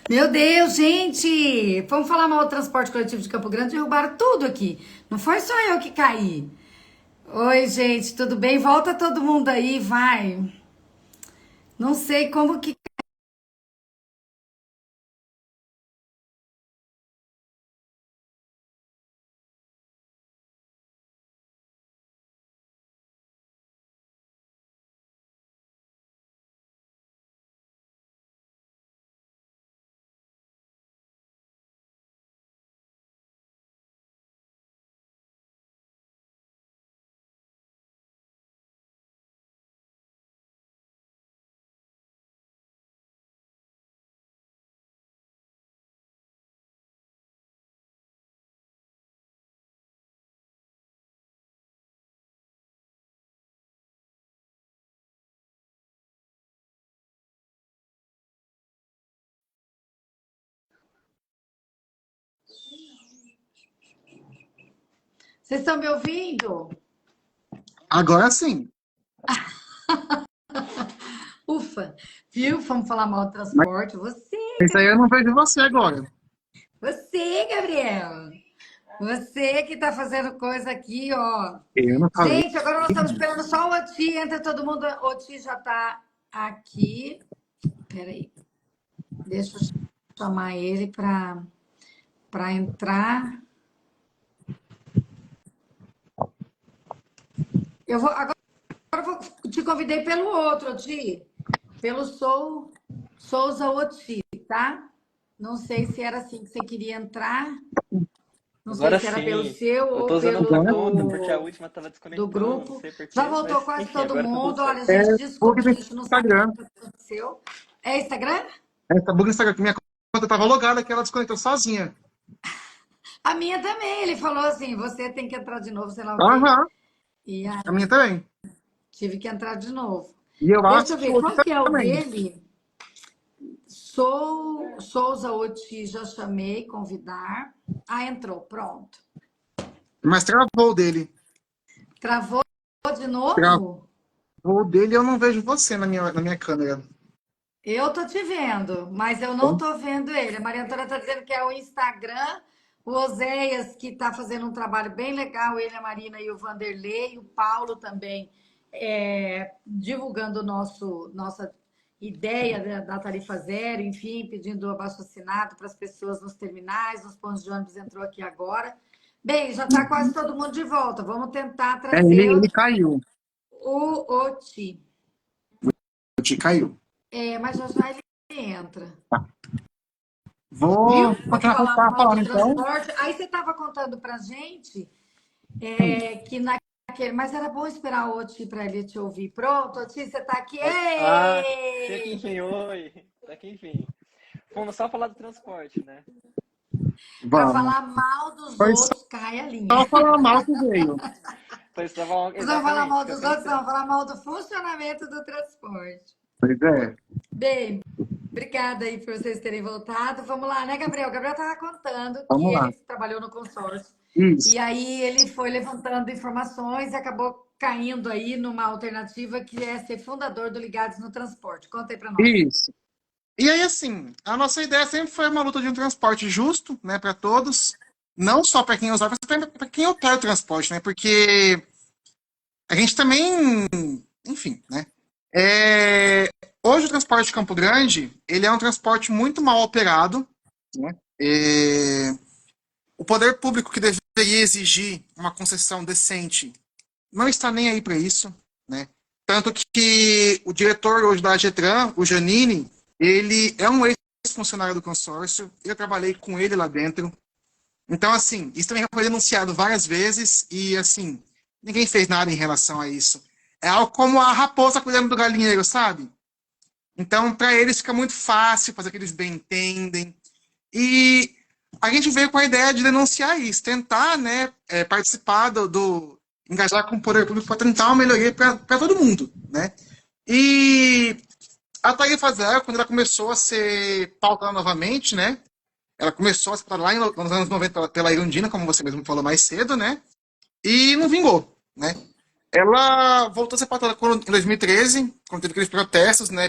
Meu Deus, gente! Vamos falar mal do transporte coletivo de Campo Grande, derrubaram tudo aqui. Não foi só eu que caí. Oi, gente, tudo bem? Volta todo mundo aí, vai. Não sei como que. Vocês estão me ouvindo? Agora sim. Ufa, viu? Vamos falar mal do Mas transporte. Você, isso aí eu não vejo você agora. você, Gabriel. Você que tá fazendo coisa aqui, ó. Eu não falei. Gente, agora nós estamos esperando só o Oti. Entra todo mundo. O Oti já tá aqui. Peraí, deixa eu chamar ele para entrar. Agora eu vou, te convidei pelo outro, Oti. Pelo Souza Oti, tá? Não sei se era assim que você queria entrar. Não sei Agora se era pelo sim. seu Eu tô ou usando pelo outra Agora conta, sim. porque a última tava do desconectando, não grupo. sei Já porquê, voltou mas quase enfim, todo agora tá tudo mundo. Olha, certo. É gente, bug desculpa do que a gente não sabe o Instagram. que aconteceu. É Instagram? Essa bug do Instagram, que minha conta tava logada, que ela desconectou sozinha. A minha também. Ele falou assim: você tem que entrar de novo, sei lá o quê. Aham, E aí a minha também. tive que entrar de novo. E eu Deixa acho eu que o ver, outro qual que é o também. dele? Souza Oti, já chamei, convidar. Ah, entrou, pronto. Mas travou o dele. Travou de Travou novo? o dele e eu não vejo você na minha câmera. Eu tô te vendo, mas eu não tô vendo ele. A Maria Antônia tá dizendo que é o Instagram, o Oséias, que tá fazendo um trabalho bem legal, ele, a Marina e o Vanderlei, o Paulo também, divulgando nossa ideia da tarifa zero, enfim, pedindo o abaixo-assinado para as pessoas nos terminais, nos pontos de ônibus, entrou aqui agora. Bem, já está quase todo mundo de volta. Vamos tentar É, ele, trazer ele caiu. o Oti. O Ti caiu. Mas já já ele entra. Vou Viu? Que continuar com o que falava estava mal falando, do então. transporte. Aí você estava contando pra gente Sim. que naquele. Mas era bom esperar o Oti para ele te ouvir. Pronto, Oti, você está aqui. Até que Ei! enfim, oi. Até que enfim. Vamos só falar do transporte, né? Para Vamos. falar mal dos Foi outros, cai a linha. só falar mal que veio. Pois tava, Nós vamos falar exatamente, mal isso que eu dos outros, pensei. vamos falar mal do funcionamento do transporte. Pois é. Bem, obrigada aí por vocês terem voltado. Vamos lá, né, Gabriel? O Gabriel estava contando que Vamos lá. ele trabalhou no consórcio Isso. e aí ele foi levantando informações e acabou caindo aí numa alternativa que é ser fundador do Ligados no Transporte. Conta aí para nós. Isso. E aí, assim, a nossa ideia sempre foi uma luta de um transporte justo, né, para todos, não só para quem usava, mas para quem opera o transporte, né, porque a gente também, enfim, né, hoje o transporte de Campo Grande, ele é um transporte muito mal operado, né, o poder público que deveria exigir uma concessão decente não está nem aí para isso, né, tanto que o diretor hoje da Getran, o Janine, ele é um ex-funcionário do consórcio, eu trabalhei com ele lá dentro. Então, assim, isso também foi denunciado várias vezes e, assim, ninguém fez nada em relação a isso. É algo como a raposa cuidando do galinheiro, sabe? Então, para eles fica muito fácil fazer o que eles bem entendem. E a gente veio com a ideia de denunciar isso, tentar, né, participar engajar com o poder público para tentar uma melhoria para todo mundo, né? E a tarifa zero, quando ela começou a ser pautada novamente, né? Ela começou a ser pautada lá nos anos 90 pela Irundina, como você mesmo falou mais cedo, né? E não vingou, né? Ela voltou a ser pautada em 2013, quando teve aqueles protestos, né,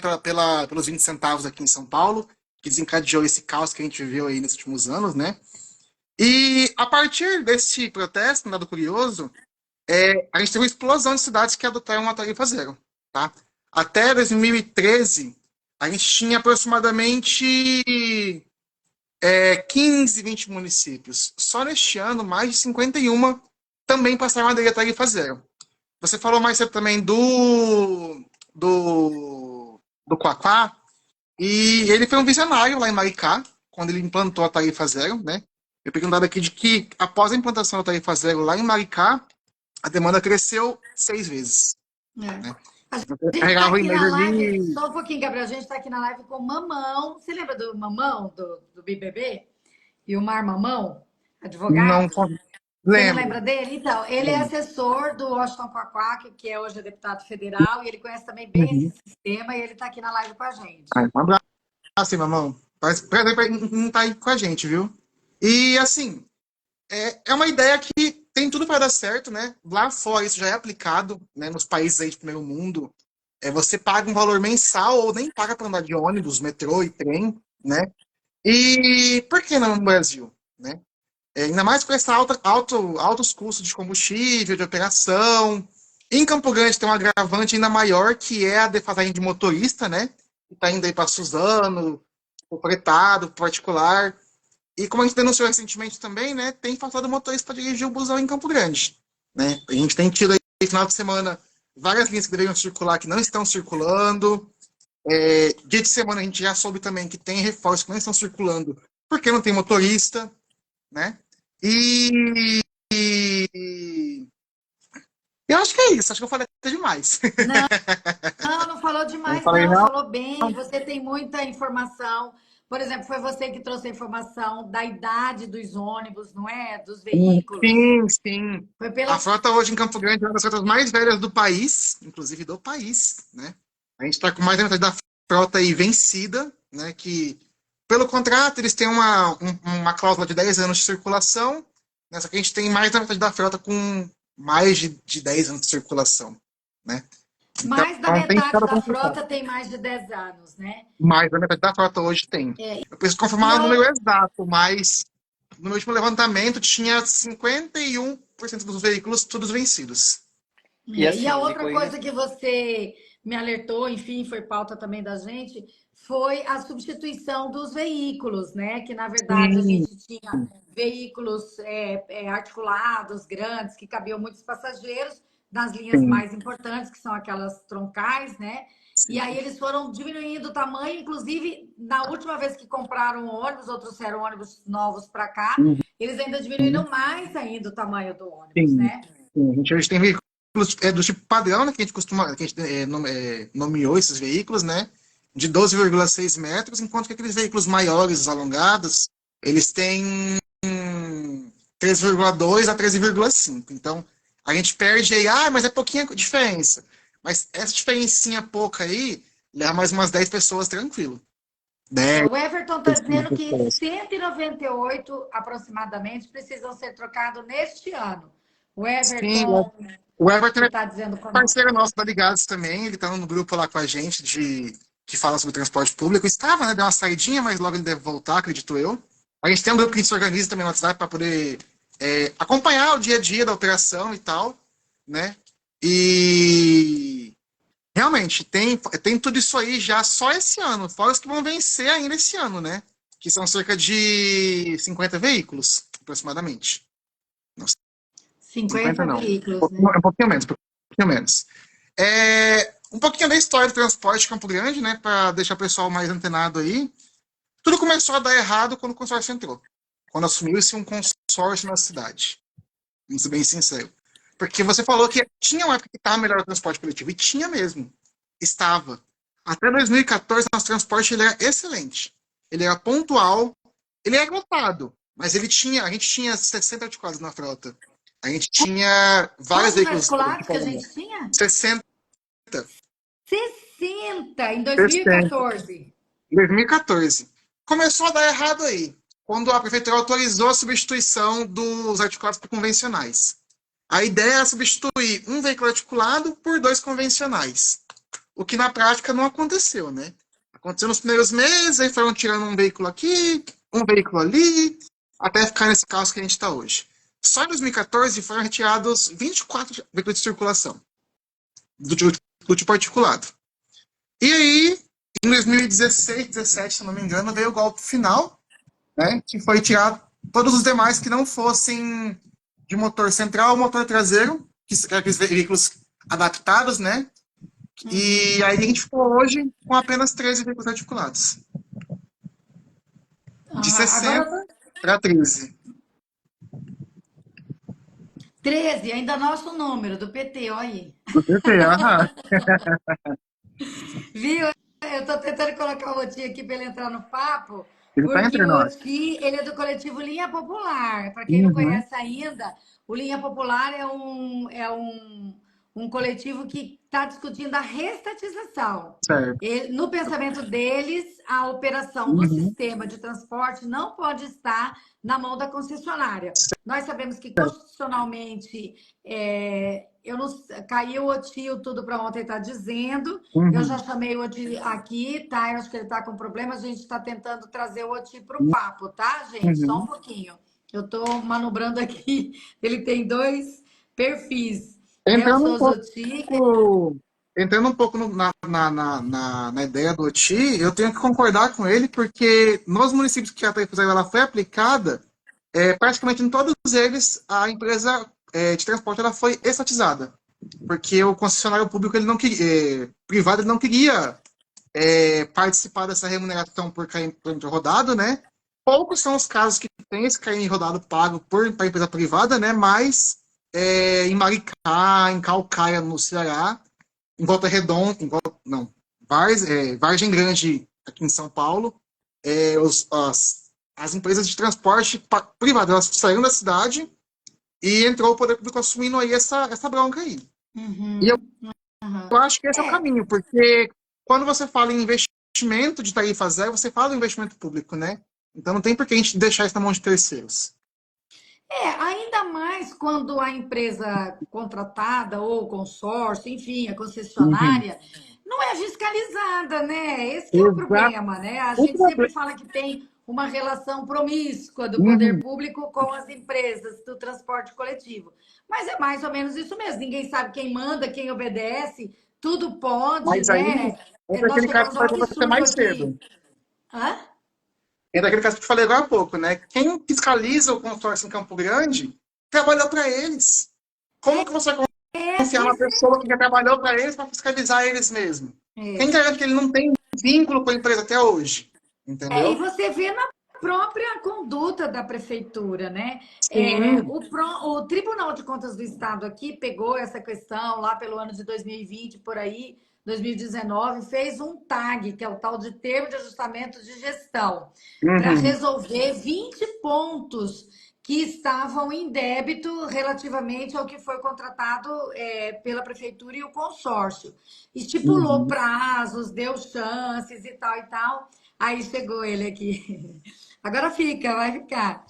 pelos 20 centavos aqui em São Paulo, que desencadeou esse caos que a gente viveu aí nesses últimos anos, né? E a partir desse protesto, um dado curioso, a gente teve uma explosão de cidades que adotaram uma tarifa zero, tá? Até 2013, a gente tinha aproximadamente 15, 20 municípios. Só neste ano, mais de 51 também passaram a aderir à tarifa zero. Você falou mais cedo também do Quaquá, e ele foi um visionário lá em Maricá, quando ele implantou a tarifa zero, né? Eu peguei um dado aqui de que, após a implantação da tarifa zero lá em Maricá, a demanda cresceu 6 vezes, É. né? A Eu gente tá carregava o aqui e-mail na live, ali, só um pouquinho, Gabriel. A gente tá aqui na live com o Mamão. Você lembra do Mamão, do BBB? E o Mar Mamão, não advogado? Você não lembro. lembra dele? Então, ele é Lembro. assessor do Washington Quaquá, que é hoje deputado federal, e ele conhece também bem esse Uhum. sistema, e ele está aqui na live com a Ai, gente. um abraço, hein, mamão. Prazer em estar aí com a gente, viu? E, assim, é uma ideia que tem tudo para dar certo, né? Lá fora isso já é aplicado, né? Nos países aí de primeiro mundo. Você paga um valor mensal ou nem paga para andar de ônibus, metrô e trem, né? E por que não no Brasil, né? Ainda mais com essa altos custos de combustível, de operação. Em Campo Grande tem um agravante ainda maior, que é a defasagem de motorista, né? Que está indo aí para Suzano, o fretado, particular. E como a gente denunciou recentemente também, né? Tem faltado motorista para dirigir o busão em Campo Grande, né? A gente tem tido aí, final de semana, várias linhas que deveriam circular que não estão circulando. Dia de semana a gente já soube também que tem reforços que não estão circulando porque não tem motorista, né? E, e eu acho que é isso. Acho que eu falei até demais. Não, não falou Não demais, falei, não, não. falou bem. Você tem muita informação. Por exemplo, foi você que trouxe a informação da idade dos ônibus, não é? Dos veículos. Sim, sim. Foi A pela. frota hoje em Campo Grande é uma das frotas mais velhas do país, inclusive do país, né? A gente está com mais da metade da frota aí vencida, né? Que, pelo contrato, eles têm uma cláusula de 10 anos de circulação, né? Só que a gente tem mais da metade da frota com mais de 10 anos de circulação, né? Então, Mais da tem metade ficado da complicado. frota tem mais de 10 anos, né? Mais da metade da frota hoje tem. Eu preciso E confirmar o número exato, mas no meu último levantamento tinha 51% dos veículos todos vencidos. E E a assim, outra Nicole, coisa que você me alertou, enfim, foi pauta também da gente, foi a substituição dos veículos, né? Que na verdade a Sim, gente tinha veículos articulados, grandes, que cabiam muitos passageiros, das linhas sim, mais importantes, que são aquelas troncais, né? E sim. aí eles foram diminuindo o tamanho, inclusive na última vez que compraram ônibus, ou trouxeram ônibus novos para cá, Uhum, eles ainda diminuíram mais ainda o tamanho do ônibus, sim, né? sim. A gente hoje tem veículos do tipo padrão, né, que a gente costuma, que a gente nomeou esses veículos, né, de 12,6 metros, enquanto que aqueles veículos maiores, alongados, eles têm 3,2 a 13,5. Então, a gente perde aí, mas é pouquinha diferença. Mas essa diferencinha pouca aí, leva mais umas 10 pessoas tranquilo. 10, O Everton está 15 dizendo que pessoas. 198 aproximadamente precisam ser trocados neste ano. O Sim, Everton o Everton que é está dizendo conosco. parceiro nosso da Ligados também, ele tá no grupo lá com a gente que fala sobre transporte público. Estava, né? Deu uma saidinha, mas logo ele deve voltar, acredito eu. A gente tem um grupo que a gente se organiza também no WhatsApp para poder acompanhar o dia a dia da operação e tal, né? E realmente tem tudo isso aí já só esse ano, fora os que vão vencer ainda esse ano, né? Que são cerca de 50 veículos, aproximadamente. Não, 50 50 não. veículos, né? Um pouquinho menos, um pouquinho menos. Um pouquinho da história do transporte de Campo Grande, né, para deixar o pessoal mais antenado aí. Tudo começou a dar errado quando o consórcio entrou. Quando assumiu-se um consórcio na cidade. Vamos ser bem sincero. Porque você falou que tinha uma época que estava melhor o transporte coletivo. E tinha mesmo. Estava. Até 2014, nosso transporte ele era excelente. Ele era pontual. Ele era lotado. Mas a gente tinha 60 articulados na frota. A gente tinha vários Quantos veículos articulados que a gente tinha? 60, 60 em 60, 2014. em 2014. Começou a dar errado aí, quando a prefeitura autorizou a substituição dos articulados por convencionais. A ideia é substituir um veículo articulado por dois convencionais. O que na prática não aconteceu, né? Aconteceu nos primeiros meses, aí foram tirando um veículo aqui, um veículo ali, até ficar nesse caos que a gente está hoje. Só em 2014 foram retirados 24 veículos de circulação do tipo articulado. E aí, em 2016, 17, se não me engano, veio o golpe final, né? Que foi tirar todos os demais que não fossem de motor central ou motor traseiro, que são aqueles veículos adaptados, né? E aí a gente ficou hoje com apenas 13 veículos articulados. De Ah, agora 60 para 13. 13, ainda nosso número do PT, olha aí. Do PT, aham. Viu? Eu tô tentando colocar o Oti aqui para ele entrar no papo, Ele está porque entre o nós. Oti, ele é do coletivo Linha Popular. Para quem não Uhum, conhece ainda, o Linha Popular é um coletivo que está discutindo a restatização. certo. No pensamento deles, a operação do Uhum, sistema de transporte não pode estar na mão da concessionária. Nós sabemos que certo. constitucionalmente eu não, caiu o tio tudo para ontem está dizendo. Eu já Uhum. chamei o Oti aqui, tá? Eu acho que ele está com problema. A gente está tentando trazer o Oti para o papo, tá, gente? Só um Uhum. pouquinho. Eu estou manobrando aqui. Ele tem dois perfis, né? Eu Entrando sou um o Zoti. pouco, entrando um pouco na ideia do OTI, eu tenho que concordar com ele, porque nos municípios que a tarifa ela foi aplicada, praticamente em todos eles, a empresa de transporte ela foi estatizada. Porque o concessionário público ele não queria, privado ele não queria participar dessa remuneração por km rodado, né? Poucos são os casos que tem esse km rodado pago por empresa privada, né? Mas em Maricá, em Calcaia, no Ceará, em Volta Redonda, não, Vargem Grande, aqui em São Paulo, as empresas de transporte privado elas saíram da cidade e entrou o poder público assumindo aí essa bronca aí. E eu Uhum, uhum. eu acho que esse é o É, caminho, porque quando você fala em investimento de tarifa zero, você fala em investimento público, né? Então não tem por que a gente deixar isso na mão de terceiros. ainda mais quando a empresa contratada ou o consórcio, enfim, a Uhum. concessionária, não é fiscalizada, né? Esse que é o Exato. problema, né? A O gente sempre problema. fala que tem uma relação promíscua do poder Uhum. público com as empresas do transporte coletivo. Mas é mais ou menos isso mesmo. Ninguém sabe quem manda, quem obedece, tudo pode, Mas aí né? entra Nós aquele caso que chegamos eu ao falei para você absurdo mais aqui. cedo. Hã? Entra aquele caso que eu falei agora há pouco, né? Quem fiscaliza o consórcio em Campo Grande trabalhou para eles. Como que você vai confiar na Isso pessoa que já trabalhou para eles para fiscalizar eles mesmo? é. Quem garante que ele não tem vínculo com a empresa até hoje? E Entendeu? você vê na própria conduta da prefeitura, né? Sim. O Tribunal de Contas do Estado aqui pegou essa questão lá pelo ano de 2020, por aí, 2019, fez um TAG, que é o tal de Termo de Ajustamento de Gestão, para Uhum. resolver 20 pontos que estavam em débito relativamente ao que foi contratado pela prefeitura e o consórcio. Estipulou Uhum. prazos, deu chances e tal e tal. Aí chegou ele aqui. Agora fica, vai ficar.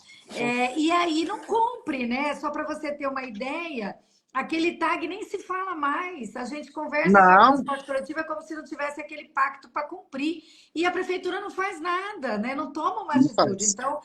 E aí não cumpre, né? Só para você ter uma ideia, aquele tag nem se fala mais. A gente conversa sobre Não, transporte coletivo é como se não tivesse aquele pacto para cumprir. E a prefeitura não faz nada, né? Não toma uma não atitude. faz. Então,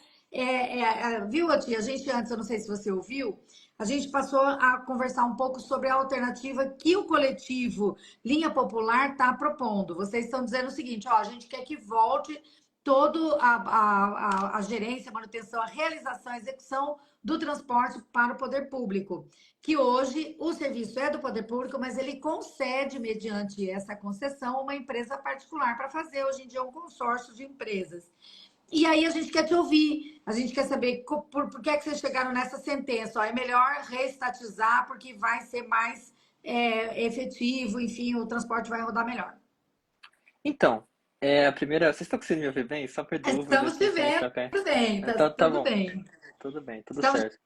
viu, Tia? A gente antes, eu não sei se você ouviu, a gente passou a conversar um pouco sobre a alternativa que o coletivo Linha Popular está propondo. Vocês estão dizendo o seguinte: ó, a gente quer que volte toda a gerência, a manutenção, a realização, a execução do transporte para o poder público. Que hoje o serviço é do poder público, mas ele concede, mediante essa concessão, uma empresa particular para fazer. Hoje em dia é um consórcio de empresas. E aí a gente quer te ouvir, a gente quer saber por que é que vocês chegaram nessa sentença. Ó, é melhor reestatizar porque vai ser mais efetivo, enfim, o transporte vai rodar melhor. Então, a primeira. Vocês estão conseguindo me ouvir bem? Só por dúvida, Estamos te assim, pra gente vendo trocar. bem, tá Então, tá tudo bom. bem. Tudo bem, tudo Estamos certo. te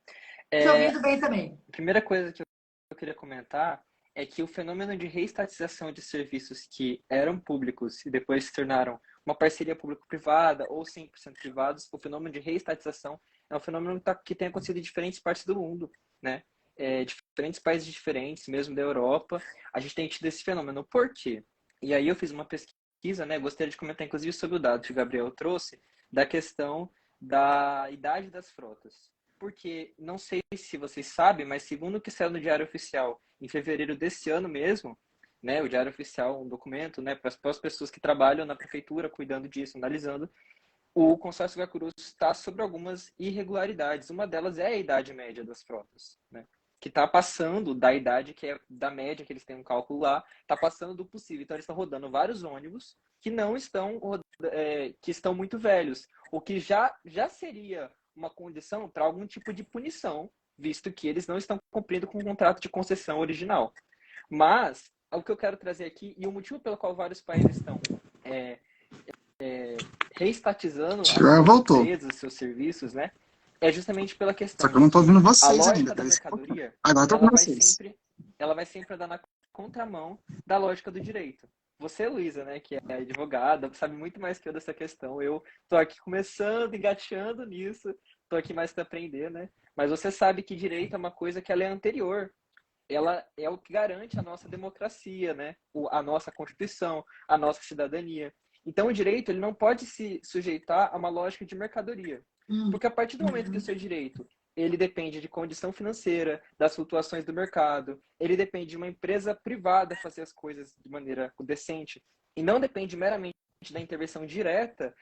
É, ouvindo bem também. a primeira coisa que eu queria comentar é que o fenômeno de reestatização de serviços que eram públicos e depois se tornaram uma parceria público-privada ou 100% privados, o fenômeno de reestatização é um fenômeno que tem acontecido em diferentes partes do mundo, né? diferentes países diferentes, mesmo da Europa, a gente tem tido esse fenômeno. Por quê? E aí eu fiz uma pesquisa, né? Gostaria de comentar, inclusive, sobre o dado que o Gabriel trouxe, da questão da idade das frotas. Porque, não sei se vocês sabem, mas segundo o que saiu no Diário Oficial, em fevereiro desse ano mesmo, né, o Diário Oficial, um documento, né, para as pessoas que trabalham na prefeitura, cuidando disso, analisando, o consórcio Gacurus está sobre algumas irregularidades. Uma delas é a idade média das frotas, né? Que está passando da idade que é da média, que eles têm um cálculo lá, está passando do possível. Então, eles estão rodando vários ônibus que não estão, que estão muito velhos, o que já seria uma condição para algum tipo de punição, visto que eles não estão cumprindo com o contrato de concessão original. Mas, o que eu quero trazer aqui, e o motivo pelo qual vários países estão reestatizando as empresas, os seus serviços, né? É justamente pela questão. Só que eu não estou ouvindo a vocês lógica ainda. da mercadoria, Agora estou ouvindo vocês. ela vai sempre andar na contramão da lógica do direito. Você, Luísa, né, que é advogada, sabe muito mais que eu dessa questão. Eu estou aqui começando, engateando nisso, estou aqui mais para aprender, né? Mas você sabe que direito é uma coisa que ela é anterior. Ela é o que garante a nossa democracia, né? A nossa Constituição, a nossa cidadania. Então, o direito ele não pode se sujeitar a uma lógica de mercadoria. Porque a partir do momento que o seu direito ele depende de condição financeira, das flutuações do mercado, ele depende de uma empresa privada fazer as coisas de maneira decente, e não depende meramente da intervenção direta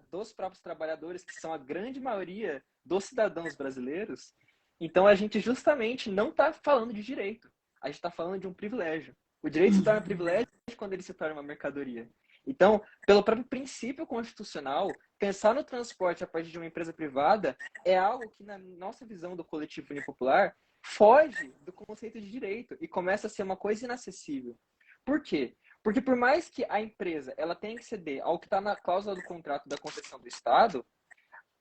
dos próprios trabalhadores, que são a grande maioria dos cidadãos brasileiros. Então, a gente justamente não está falando de direito. A gente está falando de um privilégio. O direito se torna privilégio quando ele se torna uma mercadoria. Então, pelo próprio princípio constitucional, pensar no transporte a partir de uma empresa privada é algo que, na nossa visão do coletivo unipopular, foge do conceito de direito e começa a ser uma coisa inacessível. Por quê? Porque por mais que a empresa ela tenha que ceder ao que está na cláusula do contrato da concessão do Estado,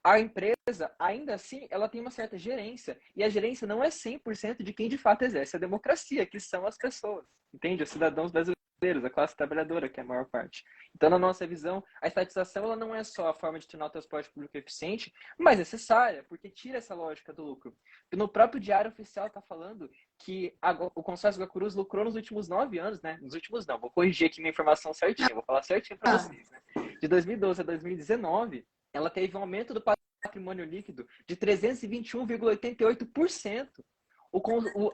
a empresa, ainda assim, ela tem uma certa gerência. E a gerência não é 100% de quem de fato exerce a democracia, que são as pessoas. Entende? Os cidadãos brasileiros, a classe trabalhadora, que é a maior parte. Então, na nossa visão, a estatização ela não é só a forma de tornar o transporte público eficiente, mas necessária, porque tira essa lógica do lucro. No próprio Diário Oficial está falando que o consórcio Gacurus lucrou nos últimos 9 anos, né? Nos últimos não, vou corrigir aqui minha informação certinha, vou falar certinho para vocês. Né? De 2012 a 2019, ela teve um aumento do patrimônio líquido de 321,88%.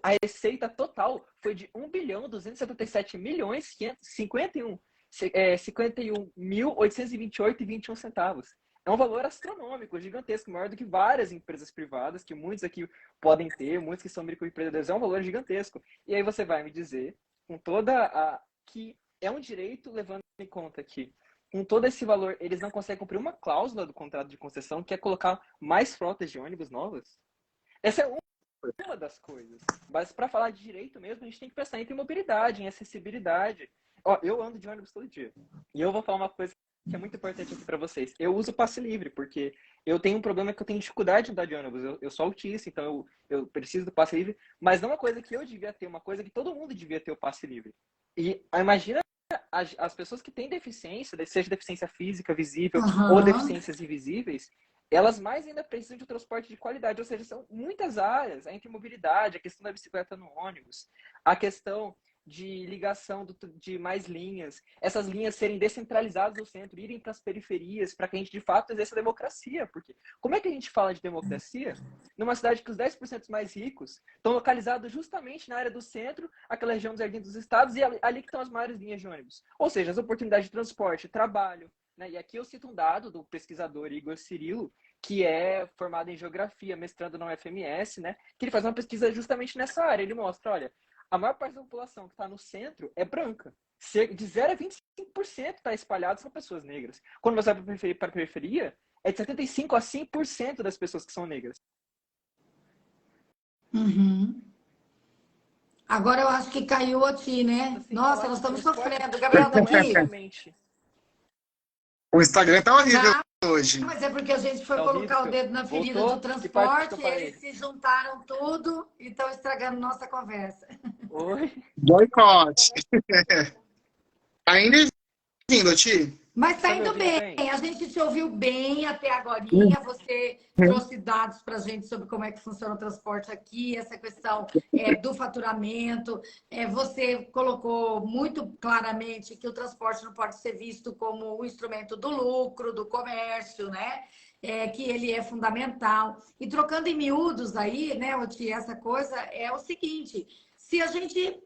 A receita total foi de 1.277.551.828,21 centavos. É um valor astronômico, gigantesco, maior do que várias empresas privadas, que muitos aqui podem ter, muitos que são microempreendedores, é um valor gigantesco. E aí você vai me dizer, com que é um direito, levando em conta que com todo esse valor, eles não conseguem cumprir uma cláusula do contrato de concessão, que é colocar mais frotas de ônibus novas? Essa é uma das coisas. Mas para falar de direito mesmo, a gente tem que pensar em mobilidade, em acessibilidade. Ó, eu ando de ônibus todo dia. E eu vou falar uma coisa que é muito importante aqui para vocês. Eu uso passe livre, porque eu tenho um problema que eu tenho dificuldade de andar de ônibus. Eu sou autista, então eu preciso do passe livre. Mas não é uma coisa que eu devia ter, uma coisa que todo mundo devia ter o passe livre. E imagina as pessoas que têm deficiência, seja deficiência física, visível, ou deficiências invisíveis, elas mais ainda precisam de um transporte de qualidade. Ou seja, são muitas áreas, a intermobilidade, a questão da bicicleta no ônibus, a questão de ligação de mais linhas, essas linhas serem descentralizadas no centro, irem para as periferias, para que a gente de fato exerça a democracia. Porque como é que a gente fala de democracia numa cidade que os 10% mais ricos estão localizados justamente na área do centro, aquela região dos Jardins dos Estados, e ali que estão as maiores linhas de ônibus? Ou seja, as oportunidades de transporte, trabalho, né? E aqui eu cito um dado do pesquisador Igor Cirilo, que é formado em geografia, mestrando na UFMS, né? Que ele faz uma pesquisa justamente nessa área. Ele mostra, olha, a maior parte da população que está no centro é branca. De 0 a 25% está espalhado são pessoas negras. Quando você vai para a periferia, é de 75% a 100% das pessoas que são negras. Agora eu acho que caiu aqui, né? Assim, Nossa, nós estamos sofrendo. Gabriel, não é daqui. realmente. O Instagram tá horrível hoje. Mas é porque a gente foi colocar o dedo na ferida do transporte e eles se juntaram tudo e estão estragando nossa conversa. Oi? Boicote. Ainda existindo, Ti? Mas tá Tá me indo ouvindo bem, bem? a gente te ouviu bem até agorinha, você trouxe dados para a gente sobre como é que funciona o transporte aqui, essa questão do faturamento, você colocou muito claramente que o transporte não pode ser visto como um instrumento do lucro, do comércio, né? Que ele é fundamental. E trocando em miúdos aí, né, Oti, essa coisa é o seguinte: se a gente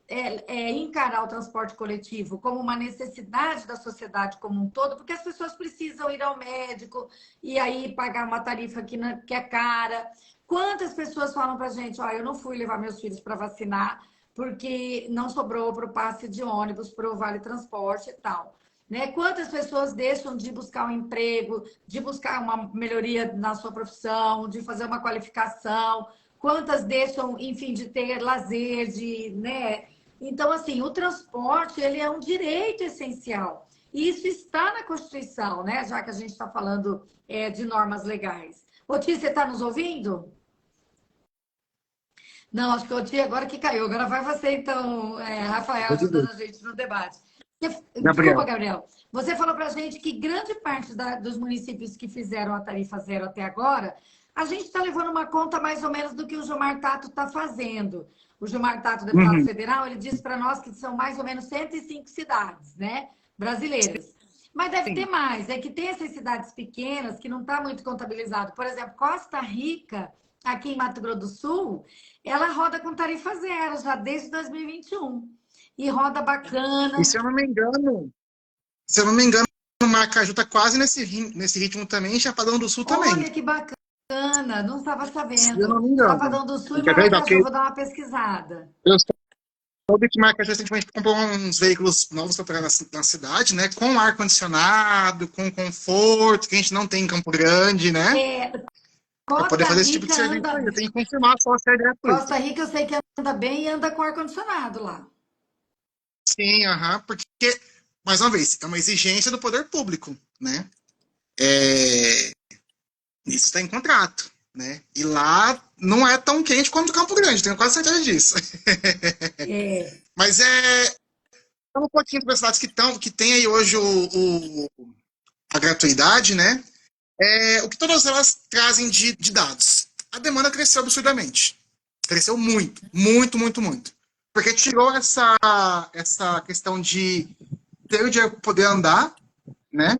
encarar o transporte coletivo como uma necessidade da sociedade como um todo, porque as pessoas precisam ir ao médico e aí pagar uma tarifa que é cara. Quantas pessoas falam para a gente, eu não fui levar meus filhos para vacinar porque não sobrou para o passe de ônibus, para o Vale Transporte e tal. Né? Quantas pessoas deixam de buscar um emprego, de buscar uma melhoria na sua profissão, de fazer uma qualificação? Quantas deixam, enfim, de ter lazer, né? Então, assim, o transporte, ele é um direito essencial. E isso está na Constituição, né? Já que a gente está falando de normas legais. Ô, Tia, você está nos ouvindo? Não, acho que o Tia agora que caiu. Agora vai você, então, Rafael, ajudando a gente no debate. Desculpa, Gabriel. Gabriel. Você falou para a gente que grande parte dos municípios que fizeram a tarifa zero até agora, a gente está levando uma conta mais ou menos do que o Gilmar Tato está fazendo. O Gilmar Tato, deputado federal, ele disse para nós que são mais ou menos 105 cidades, né, brasileiras. Mas deve ter mais. É que tem essas cidades pequenas que não está muito contabilizado. Por exemplo, Costa Rica, aqui em Mato Grosso do Sul, ela roda com tarifa zero já desde 2021. E roda bacana. E se eu não me engano, o Maracaju está quase nesse ritmo também, Chapadão do Sul também. Olha que bacana, não estava Se eu não sabendo. me engano. Chapadão do Sul e Quer ver? Maracaju, vou dar uma pesquisada. Eu soube que Maracaju recentemente comprou uns veículos novos para operar na cidade, né? Com ar-condicionado, com conforto, que a gente não tem em Campo Grande, né? Para poder fazer esse tipo de serviço aí. Eu tenho que confirmar só se é gratuito. Costa Rica eu sei que anda bem e anda com ar-condicionado lá. Sim, porque, mais uma vez, é uma exigência do poder público, né? Isso está em contrato, né? E lá não é tão quente quanto Campo Grande, tenho quase certeza disso. Mas um pouquinho das cidades que tem aí hoje a gratuidade, né? O que todas elas trazem de dados. A demanda cresceu absurdamente. Cresceu muito, muito, muito, muito. Porque tirou essa questão de ter o dinheiro para poder andar, né?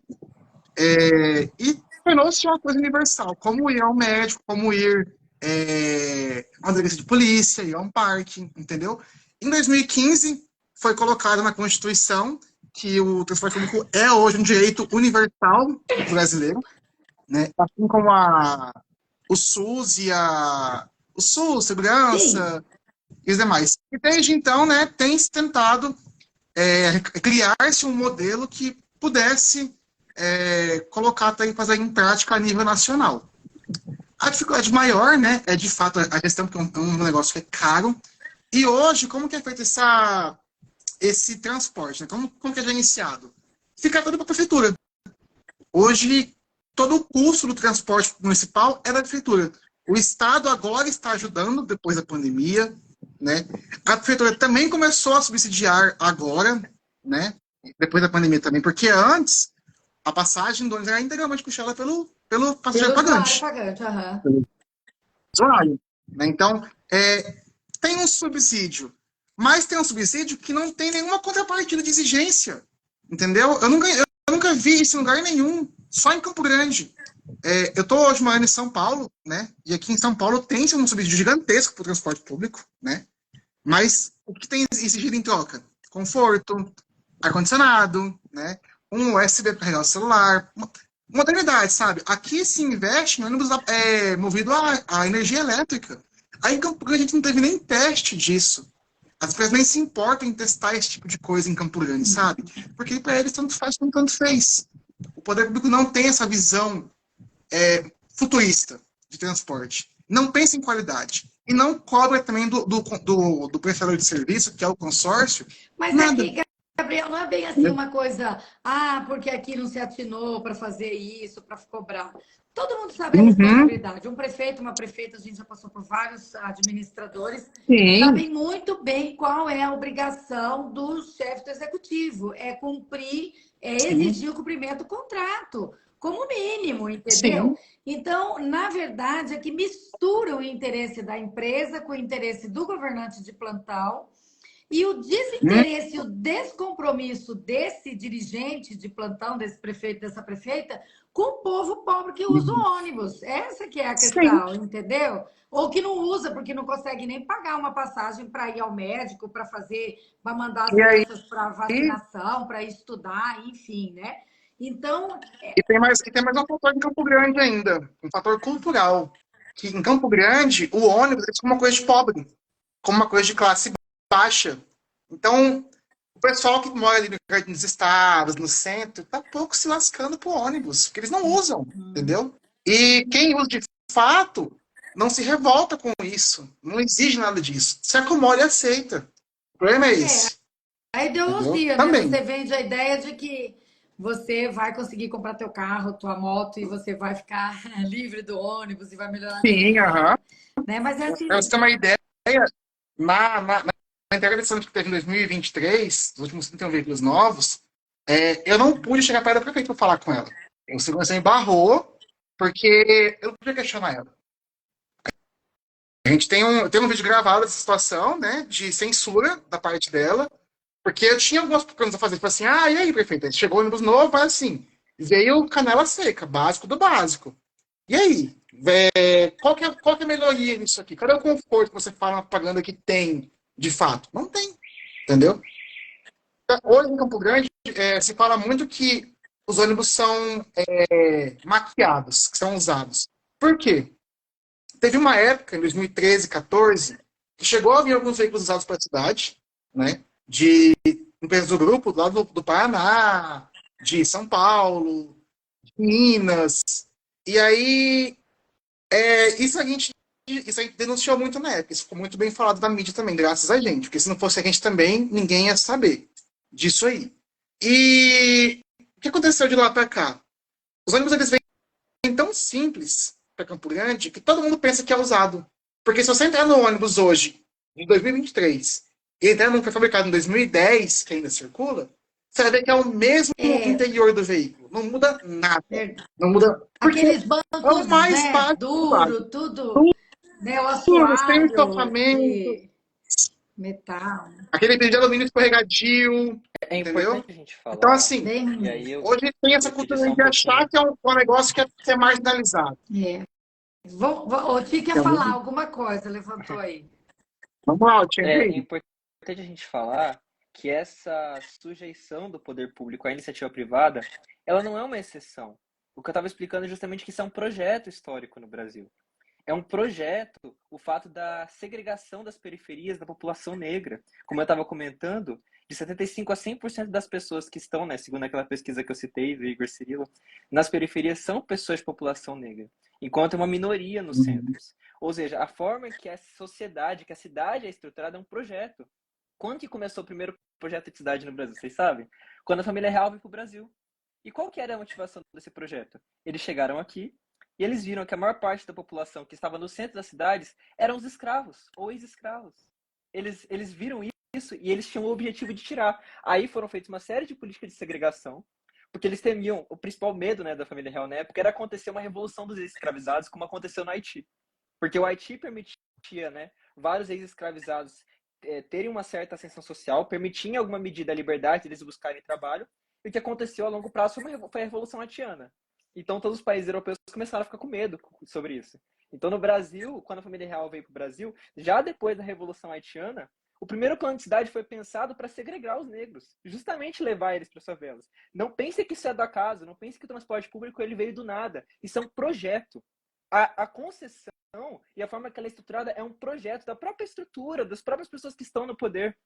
E tornou-se uma coisa universal, como ir ao médico, como ir a uma delegacia de polícia, ir a um parque, entendeu? Em 2015, foi colocado na Constituição que o transporte público é hoje um direito universal brasileiro, né? Assim como o SUS o SUS, segurança e os demais. E desde então, né, tem se tentado criar-se um modelo que pudesse colocar fazer em prática a nível nacional. A dificuldade maior, né, é de fato a questão que é um negócio que é caro. E hoje, como que é feito esse transporte? Né? Como que é gerenciado? Fica tudo para a prefeitura. Hoje, todo o custo do transporte municipal é da prefeitura. O Estado agora está ajudando, depois da pandemia, né? A prefeitura também começou a subsidiar agora, né? Depois da pandemia também, porque antes a passagem do ônibus era integralmente puxada pelo passageiro pagante. Pelo usuário. Né? Então, tem um subsídio, mas tem um subsídio que não tem nenhuma contrapartida de exigência, entendeu? Eu nunca vi isso em lugar nenhum, só em Campo Grande. Eu estou hoje morando em São Paulo, né? E aqui em São Paulo tem um subsídio gigantesco para o transporte público, né? Mas o que tem exigido em troca? Conforto, ar-condicionado, né? Um USB para carregar o celular, modernidade, sabe? Aqui se investe em ônibus movido a energia elétrica. Aí em Campo Grande a gente não teve nem teste disso. As pessoas nem se importam em testar esse tipo de coisa em Campo Grande, sabe? Porque para eles tanto faz como tanto fez. O poder público não tem essa visão futurista de transporte. Não pensa em qualidade. E não cobra também do prestador de serviço, que é o consórcio. Mas nada. Aqui, Gabriel, não é bem assim uma coisa, porque aqui não se atinou para fazer isso, para cobrar. Todo mundo sabe a responsabilidade. Um prefeito, uma prefeita, a gente já passou por vários administradores, sabem muito bem qual é a obrigação do chefe do executivo. É cumprir é Sim, exigir o cumprimento do contrato, como mínimo, entendeu? sim. Então, na verdade, é que mistura o interesse da empresa com o interesse do governante de plantão e o Hum, desinteresse, o descompromisso desse dirigente de plantão, desse prefeito, dessa prefeita, com o povo pobre que usa o ônibus. Essa que é a sim. questão, entendeu? Ou que não usa porque não consegue nem pagar uma passagem para ir ao médico, para fazer, para mandar as E aí, crianças para vacinação, para estudar, enfim, né? Então, e tem mais um fator em Campo Grande ainda, um fator cultural. Que em Campo Grande, o ônibus é como uma coisa de pobre, como uma coisa de classe baixa. Então, o pessoal que mora ali no Jardim dos Estados, no centro, tá pouco se lascando pro ônibus, porque eles não usam, entendeu? E quem usa de fato não se revolta com isso, não exige nada disso. Se acomoda e aceita. O problema é é, esse, a entendeu? ideologia, né? Também. Você vende a ideia de que você vai conseguir comprar teu carro, tua moto e você vai ficar livre do ônibus e vai melhorar a sua Sim, vida, aham. né? Mas é Pra você assim, ter uma ideia, na entrega desse ano que teve em 2023, os últimos 31 veículos novos, eu não pude chegar perto da prefeita para falar com ela. O segurança me barrou, porque eu não podia questionar ela. A gente tem um vídeo gravado dessa situação, né, de censura da parte dela, porque eu tinha algumas perguntas a fazer. Tipo assim, e aí, prefeita? Chegou o ônibus novo, mas assim, veio canela seca, básico do básico. E aí? Qual que é a melhoria nisso aqui? Cadê o conforto que você fala na propaganda que tem, de fato? Não tem, entendeu? Hoje em Campo Grande, se fala muito que os ônibus são maquiados, que são usados. Por quê? Teve uma época, em 2013, 14, que chegou a vir alguns veículos usados para a cidade, né? De empresas do grupo, lá do Paraná, de São Paulo, de Minas. E aí, isso a gente denunciou muito na época. Isso ficou muito bem falado na mídia também, graças a gente. Porque se não fosse a gente também, ninguém ia saber disso aí. E o que aconteceu de lá para cá? Os ônibus eles vêm tão simples para Campo Grande que todo mundo pensa que é usado. Porque se você entrar no ônibus hoje, em 2023, e entrar num que foi fabricado em 2010, que ainda circula, você vai ver que é o mesmo é interior do veículo. Não muda nada. verdade. Não muda. Porque Aqueles é o bancos, mais né, básico do básico. duro, tudo, né, o Sem assoalho estofamento, de metal, aquele vidro de alumínio escorregadio, É entendeu? importante a gente Então, falar, assim, bem e ruim. aí hoje tem essa eu pedi cultura só um de achar pouquinho. que é um negócio que é ser marginalizado. É. O Ti quer falar alguma coisa, levantou aí. Vamos lá, eu tinha É aí. importante a gente falar que essa sujeição do poder público à iniciativa privada, ela não é uma exceção. O que eu estava explicando é justamente que isso é um projeto histórico no Brasil. É um projeto o fato da segregação das periferias da população negra. Como eu estava comentando, de 75% a 100% das pessoas que estão, né, segundo aquela pesquisa que eu citei, do Igor Cirilo, nas periferias são pessoas de população negra, enquanto é uma minoria nos centros. Ou seja, a forma que a sociedade, que a cidade é estruturada é um projeto. Quando que começou o primeiro projeto de cidade no Brasil, vocês sabem? Quando a família real veio para o Brasil. E qual que era a motivação desse projeto? Eles chegaram aqui e eles viram que a maior parte da população que estava no centro das cidades eram os escravos ou ex-escravos. Eles viram isso e eles tinham o objetivo de tirar. Aí foram feitas uma série de políticas de segregação, porque eles temiam, o principal medo, né, da família real na época era acontecer uma revolução dos ex-escravizados, como aconteceu no Haiti. Porque o Haiti permitia, né, vários ex-escravizados terem uma certa ascensão social, permitia em alguma medida a liberdade de eles buscarem trabalho, e o que aconteceu a longo prazo foi a Revolução Haitiana. Então todos os países europeus começaram a ficar com medo sobre isso. Então no Brasil, quando a família real veio para o Brasil, já depois da Revolução Haitiana, o primeiro plano de cidade foi pensado para segregar os negros, justamente levar eles para as favelas. Não pense que isso é do acaso, não pense que o transporte público ele veio do nada. Isso é um projeto. A concessão e a forma que ela é estruturada é um projeto da própria estrutura, das próprias pessoas que estão no poder.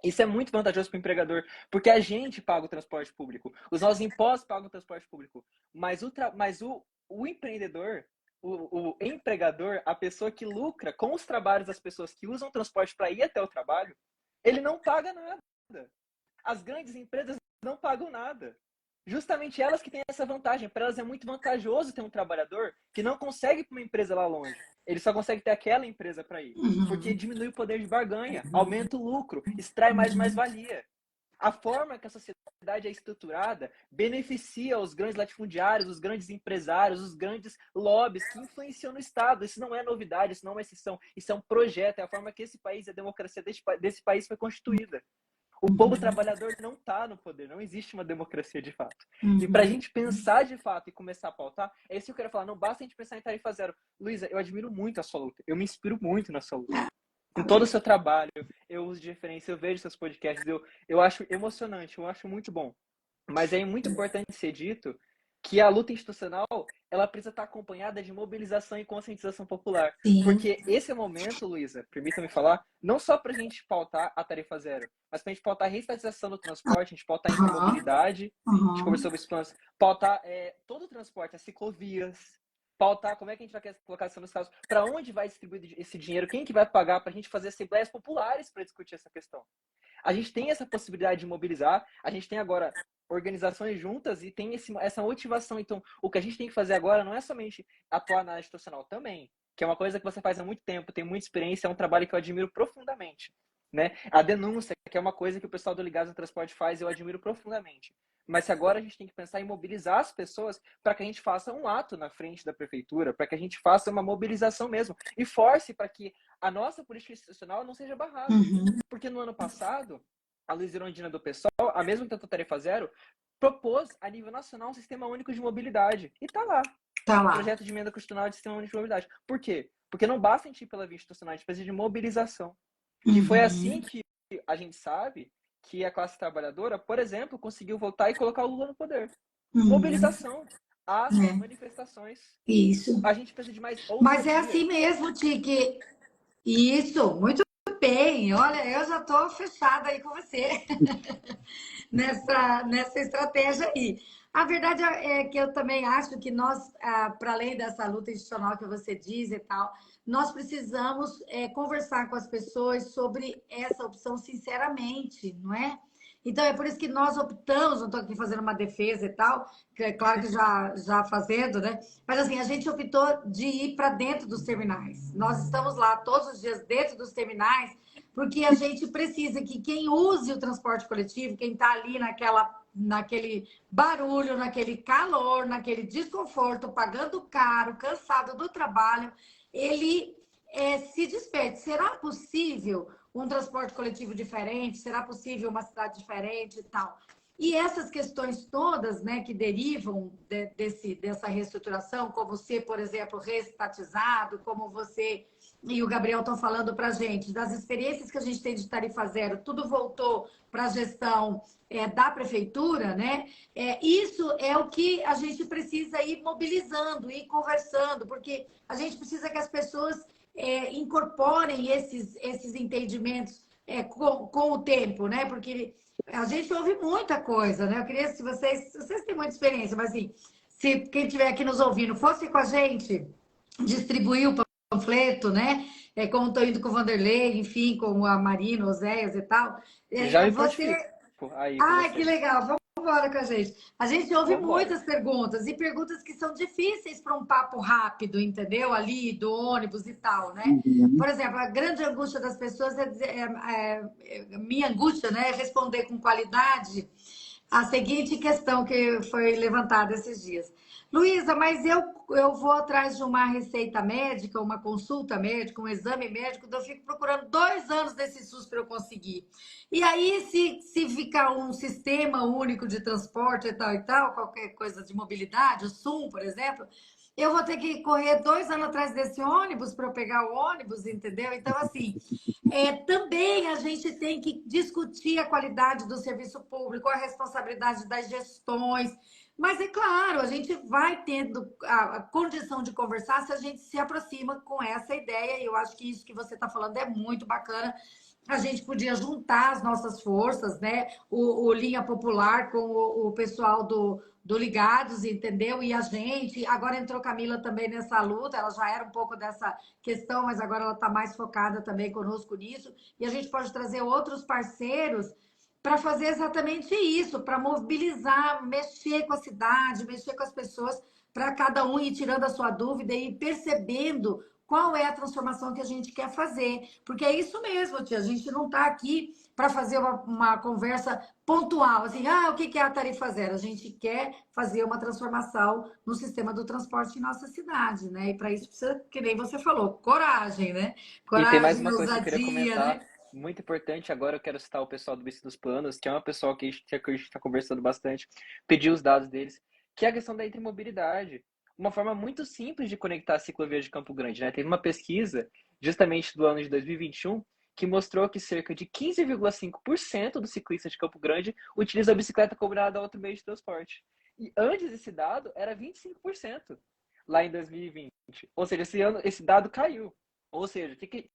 Isso é muito vantajoso para o empregador, porque a gente paga o transporte público, os nossos impostos pagam o transporte público, mas o empreendedor, o empregador, a pessoa que lucra com os trabalhos das pessoas que usam o transporte para ir até o trabalho, ele não paga nada. As grandes empresas não pagam nada. Justamente elas que têm essa vantagem. Para elas é muito vantajoso ter um trabalhador que não consegue ir para uma empresa lá longe. Ele só consegue ter aquela empresa para ir. Porque Uhum. diminui o poder de barganha, aumenta o lucro, extrai mais mais-valia. A forma que a sociedade é estruturada beneficia os grandes latifundiários, os grandes empresários, os grandes lobbies que influenciam no Estado. Isso não é novidade, isso não é uma exceção, isso é um projeto, é a forma que esse país, a democracia desse país foi constituída. O povo trabalhador não está no poder, não existe uma democracia de fato. E para a gente pensar de fato e começar a pautar, é isso que eu quero falar, não basta a gente pensar em tarifa zero. Luísa, eu admiro muito a sua luta, eu me inspiro muito na sua luta. Com todo o seu trabalho, eu uso de referência, eu vejo seus podcasts, eu acho emocionante, eu acho muito bom. Mas é muito importante ser dito que a luta institucional, ela precisa estar acompanhada de mobilização e conscientização popular. Sim. Porque esse é o momento, Luísa, permita-me falar, não só para a gente pautar a tarifa zero, mas para a gente pautar a reestatização do transporte, a gente pautar a intermobilidade, a gente conversou sobre isso, planos, pautar todo o transporte, as ciclovias, pautar como é que a gente vai colocar isso nos casos, para onde vai distribuir esse dinheiro, quem que vai pagar para a gente fazer assembleias populares para discutir essa questão. A gente tem essa possibilidade de mobilizar, a gente tem agora organizações juntas e tem essa motivação. Então, o que a gente tem que fazer agora não é somente atuar na área institucional também, que é uma coisa que você faz há muito tempo, tem muita experiência, é um trabalho que eu admiro profundamente. Né? A denúncia, que é uma coisa que o pessoal do Ligados no Transporte faz, eu admiro profundamente. Mas agora a gente tem que pensar em mobilizar as pessoas para que a gente faça um ato na frente da prefeitura, para que a gente faça uma mobilização mesmo e force para que a nossa política institucional não seja barrada. Porque no ano passado, a Luiz Irondina do PSOL, a mesma tanto Tarefa Zero, propôs a nível nacional um sistema único de mobilidade. E está lá. Tá lá. Projeto de emenda constitucional de sistema único de mobilidade. Por quê? Porque não basta a gente ir pela via institucional, a gente precisa de mobilização. E foi assim que a gente sabe que a classe trabalhadora, por exemplo, conseguiu voltar e colocar o Lula no poder. Mobilização, atos, manifestações. Isso. A gente precisa de mais ousadia. Mas é assim mesmo, Tique. Isso, muito bem. Olha, eu já estou fechada aí com você nessa estratégia aí. A verdade é que eu também acho que nós, para além dessa luta institucional que você diz e tal, nós precisamos conversar com as pessoas sobre essa opção sinceramente, não é? Então, é por isso que nós optamos, não estou aqui fazendo uma defesa e tal, que é claro que já fazendo, né? Mas assim, a gente optou de ir para dentro dos terminais. Nós estamos lá todos os dias dentro dos terminais, porque a gente precisa que quem use o transporte coletivo, quem está ali naquele barulho, naquele calor, naquele desconforto, pagando caro, cansado do trabalho, ele se desperte. Será possível um transporte coletivo diferente? Será possível uma cidade diferente e tal? E essas questões todas, né, que derivam dessa reestruturação, como ser, por exemplo, reestatizado, como você e o Gabriel estão falando para a gente, das experiências que a gente tem de tarifa zero, tudo voltou para a gestão da prefeitura, né? Isso é o que a gente precisa ir mobilizando, ir conversando, porque a gente precisa que as pessoas incorporem esses entendimentos com o tempo, né? Porque a gente ouve muita coisa, né? Eu queria, se vocês têm muita experiência, mas assim, se quem estiver aqui nos ouvindo fosse com a gente distribuir o panfleto, né? Como estou indo com o Vanderlei, enfim, com a Marina, Oséias e tal. Já me prontifico aí com Ai, você. que legal! Vamos embora com a gente. A gente ouve Vamos muitas perguntas, e perguntas que são difíceis para um papo rápido, entendeu? Ali, do ônibus e tal, né? Por exemplo, a grande angústia das pessoas minha angústia, né? É responder com qualidade a seguinte questão que foi levantada esses dias. Luísa, mas eu vou atrás de uma receita médica, uma consulta médica, um exame médico, eu fico procurando 2 anos desse SUS para eu conseguir. E aí, se ficar um sistema único de transporte e tal, qualquer coisa de mobilidade, o SUM, por exemplo, eu vou ter que correr 2 anos atrás desse ônibus para eu pegar o ônibus, entendeu? Então, assim, também a gente tem que discutir a qualidade do serviço público, a responsabilidade das gestões. Mas é claro, a gente vai tendo a condição de conversar se a gente se aproxima com essa ideia, e eu acho que isso que você está falando é muito bacana. A gente podia juntar as nossas forças, né? O Linha Popular com o pessoal do Ligados, entendeu? E a gente, agora entrou Camila também nessa luta, ela já era um pouco dessa questão, mas agora ela está mais focada também conosco nisso, e a gente pode trazer outros parceiros para fazer exatamente isso, para mobilizar, mexer com a cidade, mexer com as pessoas, para cada um ir tirando a sua dúvida e percebendo qual é a transformação que a gente quer fazer. Porque é isso mesmo, tia. A gente não está aqui para fazer uma conversa pontual, assim, o que é a tarifa zero? A gente quer fazer uma transformação no sistema do transporte em nossa cidade, né? E para isso precisa, que nem você falou, coragem, né? E tem mais Coragem, uma coisa que eu queria ousadia, comentar, né? muito importante. Agora eu quero citar o pessoal do Bici dos Planos, que é uma pessoa que a gente está conversando bastante, pedir os dados deles, que é a questão da intermobilidade. Uma forma muito simples de conectar a ciclovia de Campo Grande, né? Teve uma pesquisa, justamente do ano de 2021, que mostrou que cerca de 15,5% dos ciclistas de Campo Grande utilizam a bicicleta combinada a outro meio de transporte. E antes desse dado, era 25% lá em 2020. Ou seja, esse ano esse dado caiu. Ou seja, o que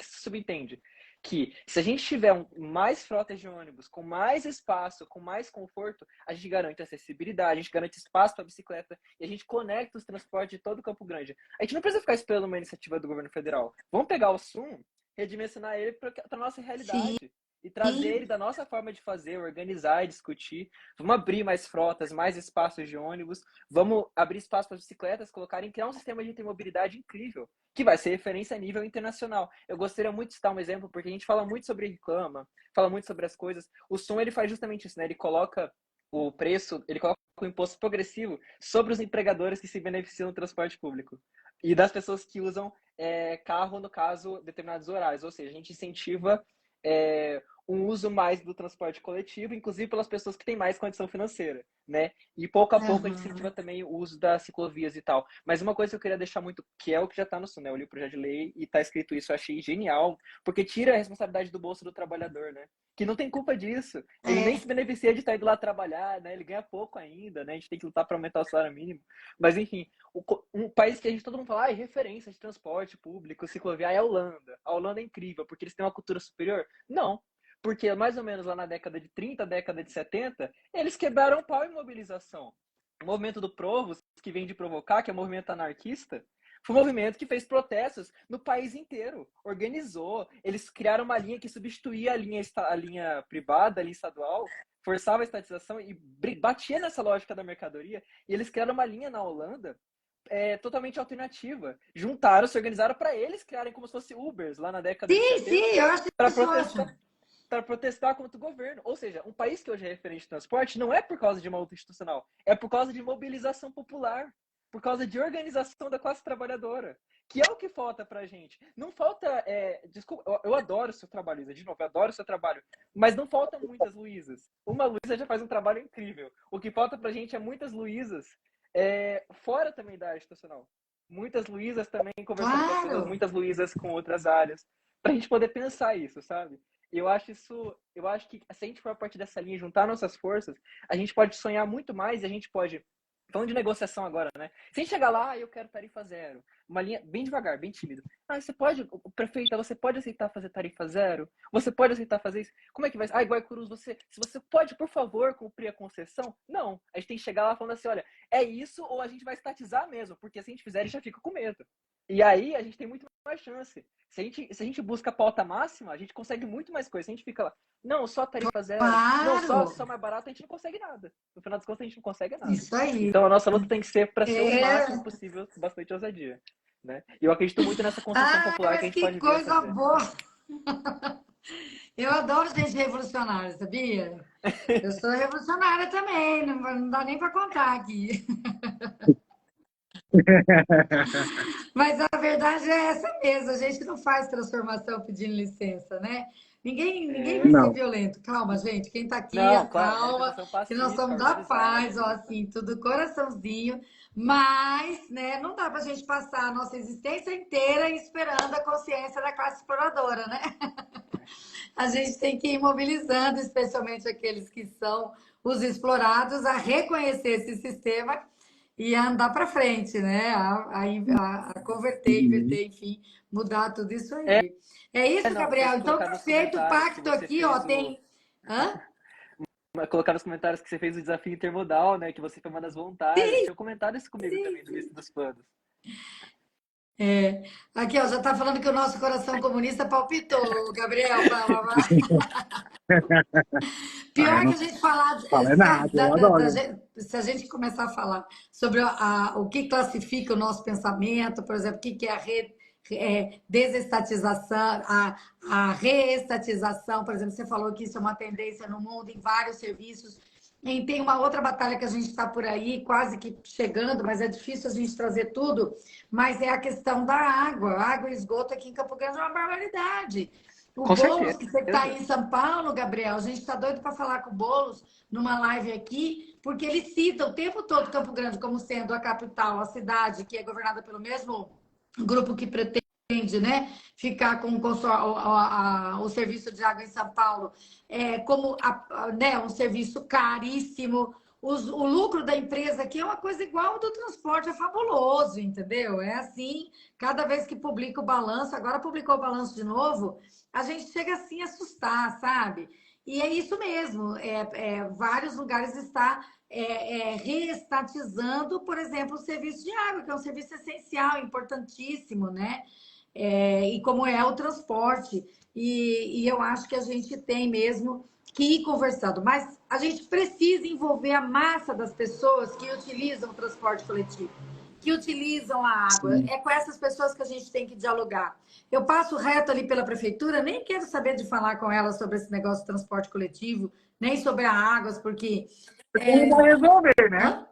se subentende? Que se a gente tiver mais frotas de ônibus, com mais espaço, com mais conforto, a gente garante acessibilidade, a gente garante espaço para a bicicleta e a gente conecta os transportes de todo o Campo Grande. A gente não precisa ficar esperando uma iniciativa do governo federal. Vamos pegar o SUM, redimensionar ele para a nossa Sim. realidade e trazer ele da nossa forma de fazer, organizar e discutir. Vamos abrir mais frotas, mais espaços de ônibus, vamos abrir espaço para as bicicletas colocarem, criar um sistema de intermobilidade incrível, que vai ser referência a nível internacional. Eu gostaria muito de citar um exemplo, porque a gente fala muito sobre reclama, fala muito sobre as coisas. O SUM, ele faz justamente isso, né? Ele coloca o preço, ele coloca o imposto progressivo sobre os empregadores que se beneficiam do transporte público e das pessoas que usam carro, no caso, determinados horários. Ou seja, a gente incentiva um uso mais do transporte coletivo, inclusive pelas pessoas que têm mais condição financeira, né? E pouco a pouco a gente incentiva também o uso das ciclovias e tal. Mas uma coisa que eu queria deixar muito, que é o que já está no SUN, né? Eu li o projeto de lei e está escrito isso, eu achei genial, porque tira a responsabilidade do bolso do trabalhador, né? Que não tem culpa disso. Ele nem se beneficia de estar indo lá trabalhar, né? Ele ganha pouco ainda, né? A gente tem que lutar para aumentar o salário mínimo. Mas, enfim, um país que a gente todo mundo fala, referência de transporte público, ciclovia, é a Holanda. A Holanda é incrível, porque eles têm uma cultura superior? Não. Porque mais ou menos lá na década de 30, década de 70, eles quebraram o pau em mobilização. O movimento do Provos, que vem de provocar, que é o movimento anarquista, foi um movimento que fez protestos no país inteiro, organizou, eles criaram uma linha que substituía a linha privada, a linha estadual, forçava a estatização e batia nessa lógica da mercadoria, e eles criaram uma linha na Holanda totalmente alternativa. Juntaram, se organizaram para eles criarem como se fosse Ubers lá na década de 70. Sim, eu acho para isso protestar. ótimo. Para protestar contra o governo. Ou seja, um país que hoje é referente de transporte não é por causa de uma luta institucional, é por causa de mobilização popular, por causa de organização da classe trabalhadora, que é o que falta pra gente. Não falta, desculpa, eu adoro o seu trabalho, Isa, de novo, eu adoro o seu trabalho, mas não falta muitas Luísas. Uma Luísa já faz um trabalho incrível. O que falta pra gente é muitas Luísas fora também da área institucional. Muitas Luísas também conversando com as pessoas, muitas Luísas com outras áreas, pra gente poder pensar isso, sabe? Eu acho que se a gente for a partir dessa linha, juntar nossas forças, a gente pode sonhar muito mais e a gente pode, falando de negociação agora, né? Sem chegar lá, eu quero tarifa zero. Uma linha bem devagar, bem tímido. Você pode, prefeita, você pode aceitar fazer tarifa zero? Você pode aceitar fazer isso? Como é que vai ser? Guaicurus, se você pode, por favor, cumprir a concessão? Não. A gente tem que chegar lá falando assim, olha, é isso ou a gente vai estatizar mesmo, porque se a gente fizer, a gente já fica com medo. E aí a gente tem muito mais chance. Se a gente busca a pauta máxima, a gente consegue muito mais coisa. Se a gente fica lá, não, só tarifa zero, não, só mais barato, a gente não consegue nada. No final das contas, a gente não consegue nada. Isso aí. Então a nossa luta tem que ser para ser o máximo possível, bastante ousadia. Né? E eu acredito muito nessa construção popular que a gente pode ver. Que coisa boa! Eu adoro gente revolucionária, sabia? Eu sou revolucionária também, não dá nem para contar aqui. Mas a verdade é essa mesmo, a gente não faz transformação pedindo licença, né? Ninguém vai ser violento. Calma, gente, quem tá aqui, calma, que nós somos da paz, ó, assim, tudo coraçãozinho. Mas, né, não dá pra gente passar a nossa existência inteira esperando a consciência da classe exploradora, né? A gente tem que ir mobilizando, especialmente aqueles que são os explorados, a reconhecer esse sistema e a andar para frente, né? A converter, inverter, enfim, mudar tudo isso aí. É isso, Gabriel. Então, tá feito o pacto aqui, ó, tem... Hã? Colocar nos comentários que você fez o desafio intermodal, né? Que você foi uma das voluntárias. Tinha comentado isso comigo também, do Lista dos Planos. Aqui, ó, já tá falando que o nosso coração comunista palpitou, Gabriel. Pior que a gente falar... Fala nada, eu adoro. Se a gente começar a falar sobre o que classifica o nosso pensamento, por exemplo, o que é a desestatização, a reestatização, por exemplo, você falou que isso é uma tendência no mundo, em vários serviços. E tem uma outra batalha que a gente está por aí, quase que chegando, mas é difícil a gente trazer tudo, mas é a questão da água. Água e esgoto aqui em Campo Grande é uma barbaridade. O Com Boulos, certeza. que você está aí em São Paulo, Gabriel, a gente está doido para falar com o Boulos numa live aqui, porque ele cita o tempo todo Campo Grande como sendo a capital, a cidade que é governada pelo mesmo grupo que pretende, né, ficar com o serviço de água em São Paulo, como né, um serviço caríssimo. O lucro da empresa aqui é uma coisa igual ao do transporte, é fabuloso, entendeu? É assim, cada vez que publica o balanço, agora publicou o balanço de novo, a gente chega assim a assustar, sabe? E é isso mesmo, vários lugares está reestatizando, por exemplo, o serviço de água, que é um serviço essencial, importantíssimo, né? E como é o transporte. E eu acho que a gente tem mesmo que ir conversando, mas a gente precisa envolver a massa das pessoas que utilizam o transporte coletivo, que utilizam a água. Sim. É com essas pessoas que a gente tem que dialogar. Eu passo reto ali pela prefeitura, nem quero saber de falar com elas sobre esse negócio de transporte coletivo, nem sobre a águas, porque... Porque não vai resolver, né? Hã?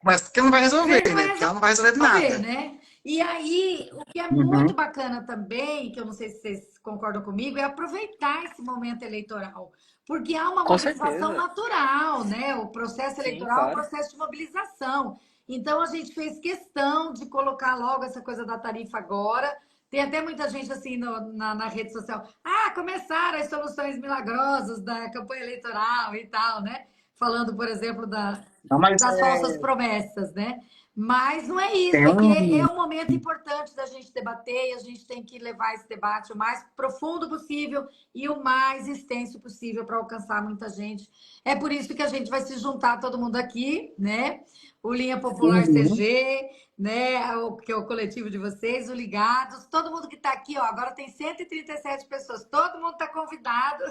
Mas porque não vai resolver, Porque não vai né? Porque ela não vai resolver resolver, nada. né? E aí, o que é Uhum. muito bacana também, que eu não sei se vocês concordam comigo, é aproveitar esse momento eleitoral. Porque há uma Com mobilização certeza. natural, né? O processo Sim, eleitoral é um claro. processo de mobilização. Então, a gente fez questão de colocar logo essa coisa da tarifa agora. Tem até muita gente assim na rede social. Ah, começaram as soluções milagrosas da campanha eleitoral e tal, né? Falando, por exemplo, Não, mas das falsas promessas, né? Mas não é isso, tem é que um. é um momento importante da gente debater e a gente tem que levar esse debate o mais profundo possível e o mais extenso possível para alcançar muita gente. É por isso que a gente vai se juntar todo mundo aqui, né? O Linha Popular Uhum. CG, né? Que é o coletivo de vocês, o Ligados, todo mundo que está aqui, ó, agora tem 137 pessoas, todo mundo está convidado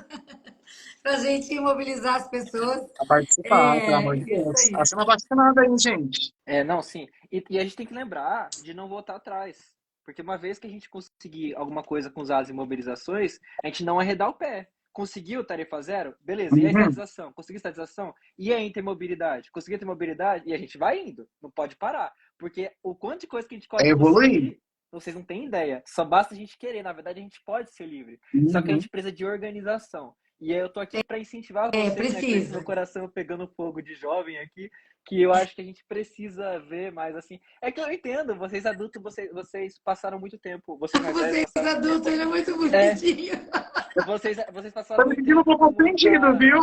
para a gente mobilizar as pessoas. A participar, pelo amor de Isso Deus. aí. Assina vacinada aí, gente. Não, sim. E a gente tem que lembrar de não voltar atrás. Porque uma vez que a gente conseguir alguma coisa com os atos e mobilizações, a gente não arredar o pé. Conseguiu tarifa zero? Beleza. E a Uhum. estatização? Conseguiu estatização? E a intermobilidade? Conseguiu intermobilidade? E a gente vai indo. Não pode parar. Porque o quanto de coisa que a gente É pode evoluir. conseguir, vocês não têm ideia. Só basta a gente querer. Na verdade, a gente pode ser livre. Só que a Uhum. gente precisa de organização. E aí eu tô aqui para incentivar vocês, né, com esse meu Precisa. coração pegando fogo de jovem aqui, que eu acho que a gente precisa ver mais assim. É que eu entendo, vocês adultos, vocês passaram muito tempo, vocês mais velhos Vocês passaram muito adultos, tempo. ele é muito É, bonitinho. vocês passaram Tô me muito sentindo um tempo pouco como ofendido, viu?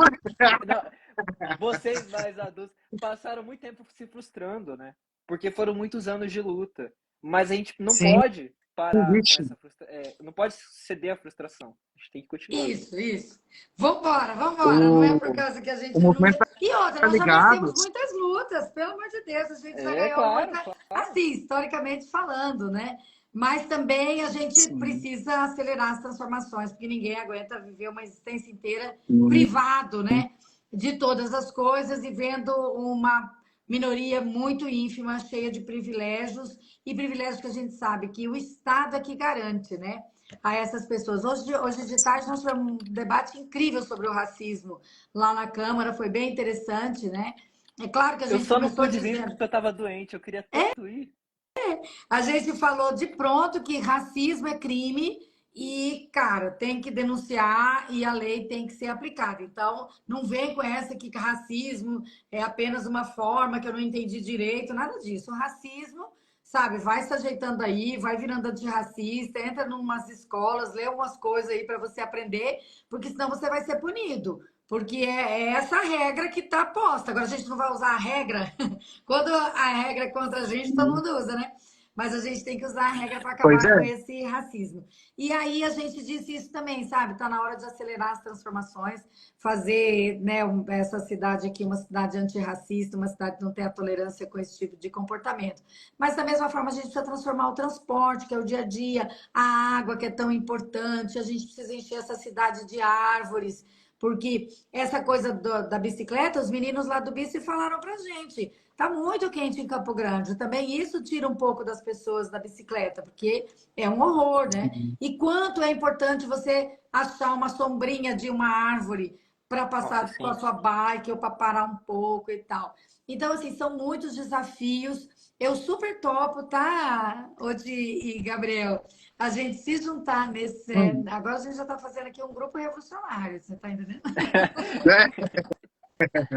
não, vocês mais adultos passaram muito tempo se frustrando, né? Porque foram muitos anos de luta. Mas a gente não Sim, pode parar com convite. essa frustração. Não pode ceder à frustração. A gente tem que continuar. Isso. Vambora, vambora. Não é por O, causa que a o gente movimento luta. E outra, tá nós já vencemos ligados. muitas lutas, pelo amor de Deus. A gente já É, ganhou claro, muita, claro. assim, historicamente falando, né? Mas também a gente Sim. precisa acelerar as transformações, porque ninguém aguenta viver uma existência inteira Sim. privado, né? De todas as coisas e vendo uma minoria muito ínfima, cheia de privilégios, e privilégios que a gente sabe que o Estado é que garante, né? A essas pessoas. Hoje de tarde nós tivemos um debate incrível sobre o racismo lá na Câmara, foi bem interessante, né? É claro que a Eu gente só não começou pude vir dizendo, porque eu tava doente, eu queria tanto ir. a gente falou de pronto que racismo é crime e, cara, tem que denunciar e a lei tem que ser aplicada. Então, não vem com essa que racismo é apenas uma forma que eu não entendi direito, nada disso. O racismo, sabe, vai se ajeitando aí, vai virando antirracista, entra em umas escolas, lê umas coisas aí para você aprender, porque senão você vai ser punido. Porque é essa regra que está posta. Agora a gente não vai usar a regra. Quando a regra é contra a gente, todo mundo usa, né? Mas a gente tem que usar a regra para Pois acabar é. com esse racismo. E aí a gente disse isso também, sabe? Está na hora de acelerar as transformações, fazer, né, essa cidade aqui uma cidade antirracista, uma cidade que não tenha tolerância com esse tipo de comportamento. Mas da mesma forma a gente precisa transformar o transporte, que é o dia a dia, a água que é tão importante, a gente precisa encher essa cidade de árvores, Porque essa coisa da bicicleta, os meninos lá do bici falaram pra gente. Tá muito quente em Campo Grande. Também isso tira um pouco das pessoas da bicicleta, porque é um horror, né? E quanto é importante você achar uma sombrinha de uma árvore para Nossa, passar com a sim. sua bike ou para parar um pouco e tal. Então, assim, são muitos desafios. Eu super topo, tá, Odi e Gabriel? A gente se juntar nesse. Hum. Agora a gente já está fazendo aqui um grupo revolucionário, você está entendendo? É,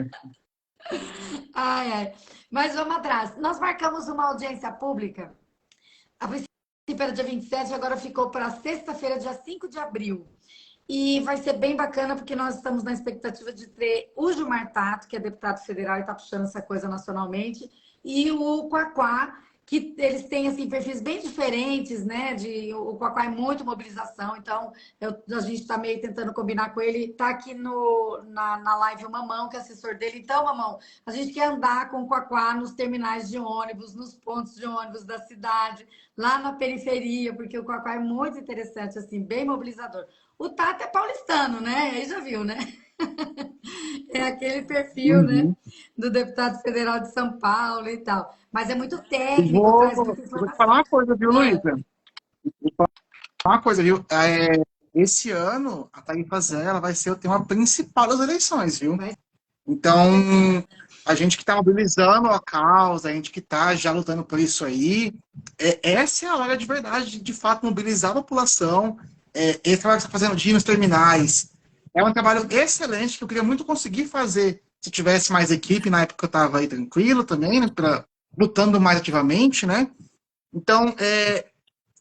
Ai, ai. Mas vamos atrás. Nós marcamos uma audiência pública. A princípio era dia 27, agora ficou para sexta-feira, dia 5 de abril. E vai ser bem bacana, porque nós estamos na expectativa de ter o Gilmar Tato, que é deputado federal e está puxando essa coisa nacionalmente, e o Quaquá, que eles têm assim, perfis bem diferentes, né? O Quaquá é muito mobilização, então a gente está meio tentando combinar com ele. Está aqui na live o Mamão, que é assessor dele. Então, Mamão, a gente quer andar com o Quaquá nos terminais de ônibus, nos pontos de ônibus da cidade, lá na periferia, porque o Quaquá é muito interessante, assim, bem mobilizador. O Tato é paulistano, né? Aí já viu, né? É aquele perfil, né? uhum. Do deputado federal de São Paulo e tal. Mas é muito Eu técnico, vou, traz muita eu vou te falar informação. uma coisa, viu, Ah, Luísa? Uma coisa, viu? Esse ano, a Tarifa Zero ela vai ser o tema principal das eleições, viu? vai Então, ser. a gente que está mobilizando a causa, a gente que está já lutando por isso aí, essa é a hora de verdade, de fato, mobilizar a população. Esse trabalho que você está fazendo de ir nos terminais é um trabalho excelente que eu queria muito conseguir fazer se tivesse mais equipe. Na época eu estava aí tranquilo também, né, lutando mais ativamente, né? Então,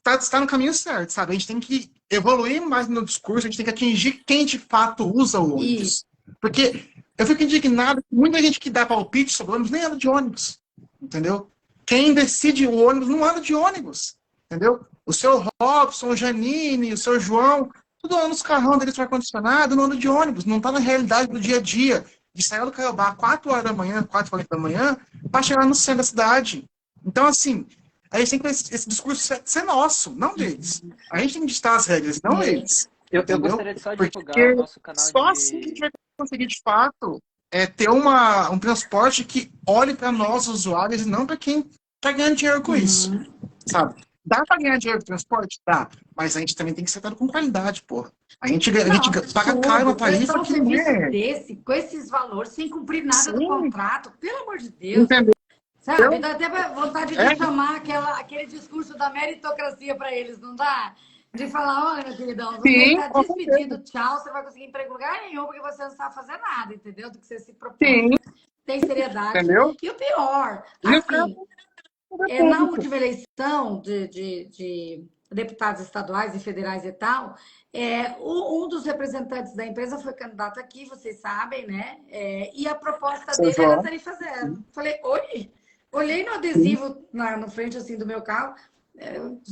está no caminho certo, sabe? A gente tem que evoluir mais no discurso, a gente tem que atingir quem de fato usa o E ônibus. Porque eu fico indignado que muita gente que dá palpite sobre o ônibus nem anda de ônibus, entendeu? Quem decide o ônibus não anda de ônibus, entendeu? O seu Robson, o Janine, o seu João, tudo anda nos carrão deles para ar-condicionado, não anda de ônibus, não está na realidade do dia a dia, de sair do Caiobá às 4 horas da manhã, 4h40 da manhã, para chegar no centro da cidade. Então, assim, a gente tem que esse discurso ser nosso, não deles. A gente tem que ditar as regras, não é, eles. Eu Entendeu? gostaria de só divulgar o Porque nosso canal só assim que a gente de. vai conseguir, de fato, ter um transporte que olhe para nós, usuários, e não para quem está ganhando dinheiro com isso. uhum. Sabe? Dá para ganhar dinheiro com transporte? Dá. Mas a gente também tem que ser tratado com qualidade, pô. A gente Não, paga caro uma absurdo. tarifa Prestar um que não serviço é. desse, com esses valores, sem cumprir nada do Sim, contrato, pelo amor de Deus. entendeu? Sabe? Dá até vontade de É, chamar aquele discurso da meritocracia para eles, não dá? De falar, olha, meu queridão, você sim, está com certeza. despedido, tchau, você vai conseguir emprego em lugar nenhum, porque você não sabe fazer nada, entendeu? Do que você se propõe. Sim, Tem seriedade. entendeu? E o pior, E o cara assim, é na público. última eleição de deputados estaduais e federais e tal, um dos representantes da empresa foi candidato aqui, vocês sabem, né? E a proposta Seu dele era João. tarifa zero. Falei, oi, olhei no Sim. adesivo na frente assim do meu carro,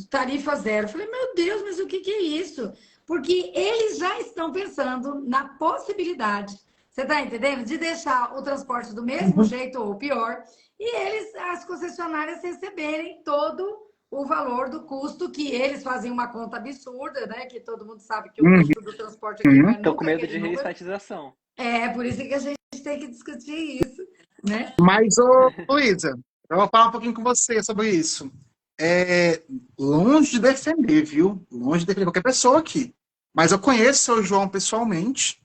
tarifa zero. Falei, meu Deus, mas o que é isso? Porque eles já estão pensando na possibilidade, você está entendendo? De deixar o transporte do mesmo Uhum. jeito ou pior, e as concessionárias receberem todo o valor do custo, que eles fazem uma conta absurda, né? Que todo mundo sabe que o custo do transporte aqui não é Tô com nunca medo de aquele número. reestatização. É por isso que a gente tem que discutir isso, né? Mas, ô, Luísa, eu vou falar um pouquinho com você sobre isso. Longe de defender, viu? Longe de defender qualquer pessoa aqui. Mas eu conheço o seu João pessoalmente.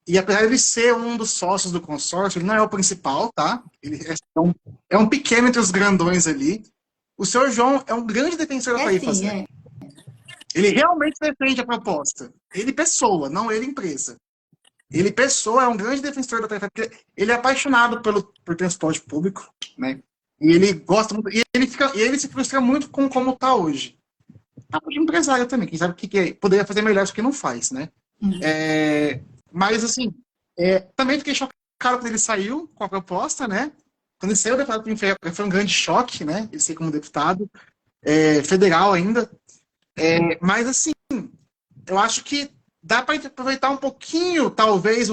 E apesar de ele ser um dos sócios do consórcio, ele não é o principal, tá? Ele é um pequeno entre os grandões ali. O seu João é um grande defensor da É tarifa sim, zero. Ele realmente defende a proposta. Ele pessoa, não ele empresa. Ele pessoa é um grande defensor da tarifa, porque ele é apaixonado por transporte público, né? E ele gosta muito, e ele se frustra muito com como está hoje. De empresário também, quem sabe que poderia fazer melhor, só que não faz, né? Mas, assim, também fiquei chocado quando ele saiu com a proposta, né? Quando ele saiu, foi um grande choque, né? Ele saiu como deputado federal ainda. Mas, assim, eu acho que dá para aproveitar um pouquinho, talvez,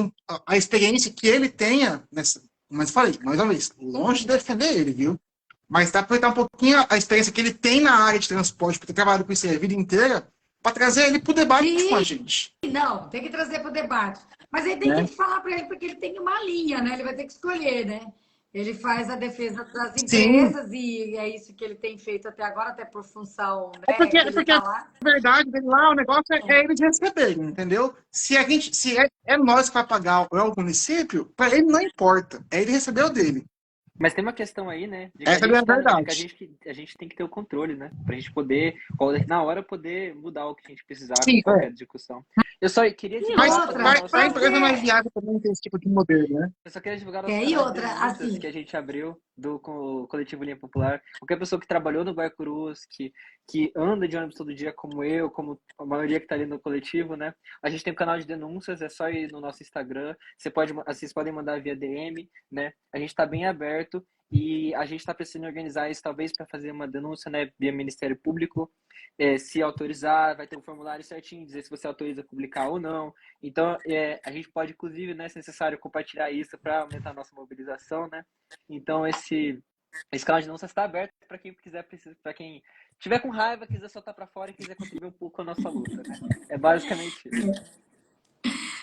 a experiência que ele tenha nessa. Mas eu falei, mais uma vez, longe de defender ele, viu? Mas dá para aproveitar um pouquinho a experiência que ele tem na área de transporte, porque trabalhado com isso a vida inteira, para trazer ele para o debate com a Sim, gente. não, tem que trazer para o debate. Mas aí tem Né? que falar para ele, porque ele tem uma linha, né? Ele vai ter que escolher, né? Ele faz a defesa das Sim, empresas e é isso que ele tem feito até agora, até por função, é né, porque, que é ele porque está a lá. verdade dele lá, o negócio é eles receberem, entendeu? Se é nós que vai pagar ou é o município, para ele não importa. É ele receber o dele. Mas tem uma questão aí, né? De que Essa é a verdade. a gente tem que ter o controle, né? Pra gente poder, na hora, poder mudar o que a gente precisar Sim, com qualquer discussão. Eu só queria E divulgar também o outra, Para a nosso. empresa mais viável também tem esse tipo de modelo, né? Eu só queria divulgar nosso e canal de outra, denúncias que assim, a gente abriu com o Coletivo Linha Popular. Qualquer pessoa que trabalhou no Guaicurus, que anda de ônibus todo dia, como eu, como a maioria que está ali no coletivo, né? A gente tem um canal de denúncias, é só ir no nosso Instagram. Vocês podem mandar via DM, né? A gente está bem aberto e a gente está precisando organizar isso, talvez, para fazer uma denúncia, né? Via Ministério Público. Se autorizar, vai ter um formulário certinho, dizer se você autoriza publicar ou não. Então, a gente pode, inclusive, né, se necessário, compartilhar isso para aumentar a nossa mobilização, né? Então, esse canal de denúncias está aberto para quem quiser, para quem tiver com raiva, quiser soltar para fora e quiser contribuir um pouco com a nossa luta, né? É basicamente isso.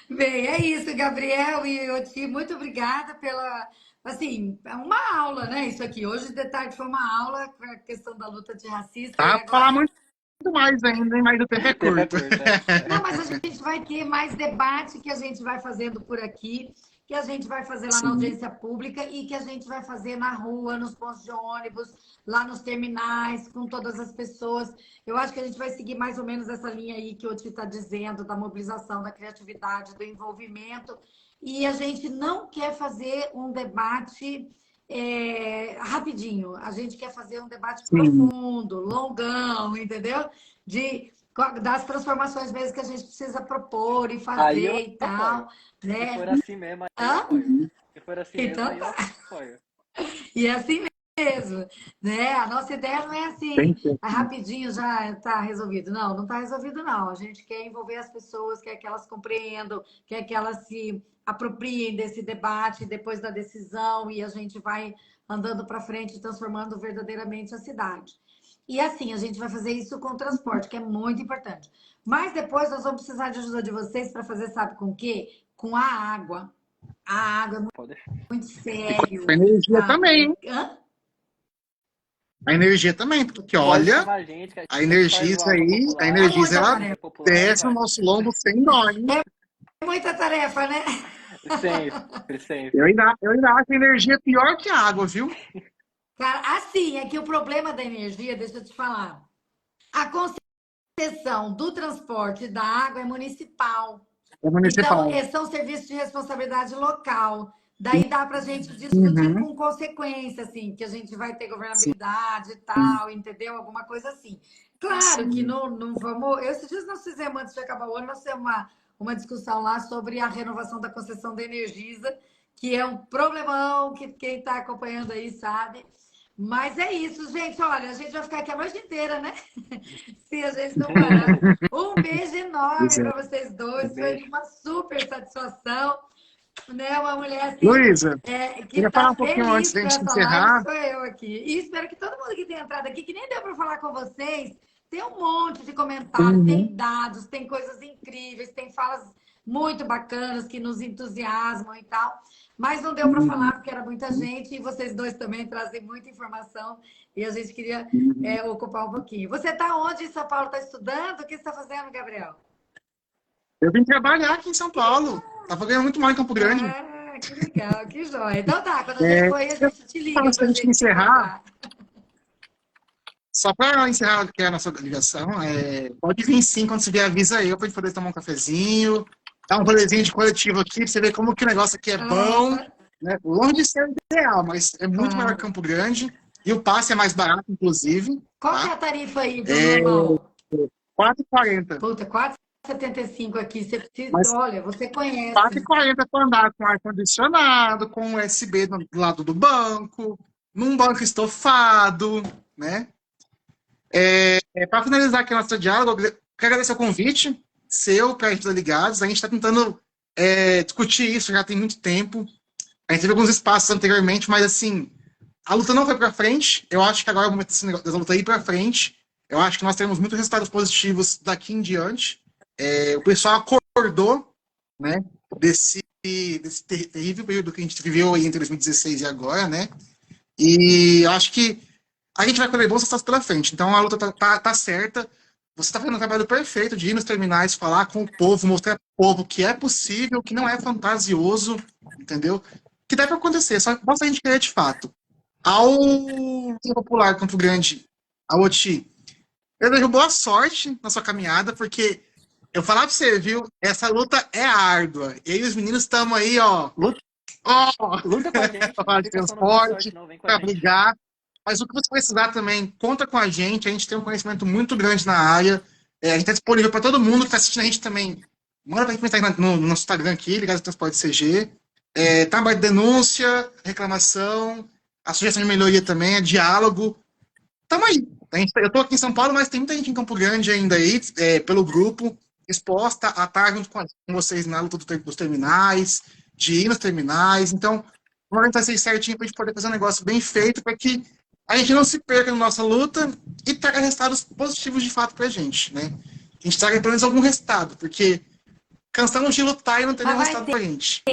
bem, é isso, Gabriel e Oti, muito obrigada pela, assim, é uma aula, né? Isso aqui. Hoje de tarde foi uma aula com a questão da luta antirracista e Tá? Falar agora. muito mais ainda, hein? Mas o tempo é Tempo é curto. curto, é. Não, mas a gente vai ter mais debate que a gente vai fazendo por aqui, que a gente vai fazer lá na Sim. audiência pública e que a gente vai fazer na rua, nos pontos de ônibus, lá nos terminais, com todas as pessoas. Eu acho que a gente vai seguir mais ou menos essa linha aí que o Oti está dizendo, da mobilização, da criatividade, do envolvimento. E a gente não quer fazer um debate rapidinho. A gente quer fazer um debate Sim. profundo, longão, entendeu? Das transformações mesmo que a gente precisa propor e Aí eu fazer e apoio. tal, Se né? for assim mesmo, aí eu Hã? apoio. Se for assim mesmo, Então aí eu tá. apoio. E é assim mesmo, né? A nossa ideia não é Tem assim, que ter. rapidinho já está resolvido. Não, não está resolvido, não. A gente quer envolver as pessoas, quer que elas compreendam, quer que elas se apropriem desse debate depois da decisão e a gente vai andando para frente, transformando verdadeiramente a cidade. E assim, a gente vai fazer isso com o transporte, que é muito importante. Mas depois nós vamos precisar de ajuda de vocês para fazer, sabe com o quê? Com a água. A água é Pode deixar. muito E com a sério, energia sabe? também, hein? Hã? A energia também, porque Pode olha, chamar a gente, que a a gente faz o Energisa água aí, a É popular, Energisa, muita ela energia tarefa. popular e desce o vai. nosso lombo sem dó, hein? É muita tarefa, né? Sempre, Eu sempre. ainda, eu ainda acho a energia pior que a água, viu? Cara, assim, é que o problema da energia, deixa eu te falar, a concessão do transporte da água é municipal. É Então, municipal. são serviços de responsabilidade local. Daí dá para a gente discutir Uhum. com consequência, assim, que a gente vai ter Sim, governabilidade e tal, entendeu? Alguma coisa assim. Claro que sim. não vamos. Esses dias nós fizemos, antes de acabar o ano, nós fizemos uma discussão lá sobre a renovação da concessão da Energisa, que é um problemão que quem está acompanhando aí sabe. Mas é isso, gente. Olha, a gente vai ficar aqui a noite inteira, né? Se a gente não parar. Um beijo Pois enorme é. para vocês Um dois. Foi beijo. uma super satisfação, né? Uma mulher assim Luísa, que queria falar está um pouquinho antes feliz da com gente essa live. encerrar. Sou eu aqui. E espero que todo mundo que tenha entrado aqui, que nem deu para falar com vocês, tem um monte de comentários, Uhum. tem dados, tem coisas incríveis, tem falas muito bacanas que nos entusiasmam e tal. Mas não deu para Uhum. falar porque era muita gente e vocês dois também trazem muita informação e a gente queria Uhum. ocupar um pouquinho. Você está onde em São Paulo? Está estudando? O que você está fazendo, Gabriel? Eu vim trabalhar aqui em São Paulo. Tava ganhando muito mal em Campo Grande. Ah, que legal, que joia. Então tá, quando a gente É, for aí, a eu gente te liga falo se para a a gente gente se encerrar, encontrar. só para encerrar aqui a nossa ligação, pode vir sim quando você vier, avisa eu para gente poder tomar um cafezinho, dar um rolezinho de coletivo aqui, pra você ver como que o negócio aqui é bom, Ah, né? Longe de ser o ideal, mas é muito melhor que claro. Campo Grande. E o passe é mais barato, inclusive, Qual que é tá? a tarifa aí do É normal? 4,40. Puta, 4,75 aqui. Você precisa, Mas olha, você quatro e conhece. quarenta para andar com ar-condicionado, com USB do lado do banco, num banco estofado, né? Para finalizar aqui a nossa diálogo, eu quero agradecer o convite seu para a gente estar ligados. A gente está tentando discutir isso já tem muito tempo. A gente teve alguns espaços anteriormente, mas assim, a luta não foi para frente. Eu acho que agora é o momento dessa luta ir para frente. Eu acho que nós teremos muitos resultados positivos daqui em diante. O pessoal acordou, né, desse terrível período que a gente viveu aí entre 2016 e agora, né? E eu acho que a gente vai colher bons resultados pela frente. Então a luta tá certa. Você está fazendo um trabalho perfeito de ir nos terminais, falar com o povo, mostrar para o povo que é possível, que não é fantasioso, entendeu? Que deve acontecer, só basta a gente querer de fato. Ao Popular Campo Grande, ao Oti, eu desejo boa sorte na sua caminhada, porque eu falar pra você, viu? Essa luta é árdua. Eu e os meninos estamos aí, ó. Luta, Ó, luta com a gente, não de fica só no boa sorte, transporte, não, vem com a para gente. brigar. Mas o que você precisar também, conta com a gente tem um conhecimento muito grande na área. A gente está disponível para todo mundo que está assistindo a gente também. Manda para a gente mensagem no nosso Instagram aqui, Ligado ao Transporte CG. Trabalho de denúncia, reclamação, a sugestão de melhoria também, diálogo. Tamo aí. Eu tô aqui em São Paulo, mas tem muita gente em Campo Grande ainda aí, pelo grupo, exposta a estar junto com vocês na luta dos terminais, de ir nos terminais. Então, vamos organizar isso certinho para a gente poder fazer um negócio bem feito, para que a gente não se perca na nossa luta e traga resultados positivos de fato pra gente, né? A gente traga pelo menos algum resultado, porque cansamos de lutar e não ter Mas nenhum vai resultado ter. pra gente.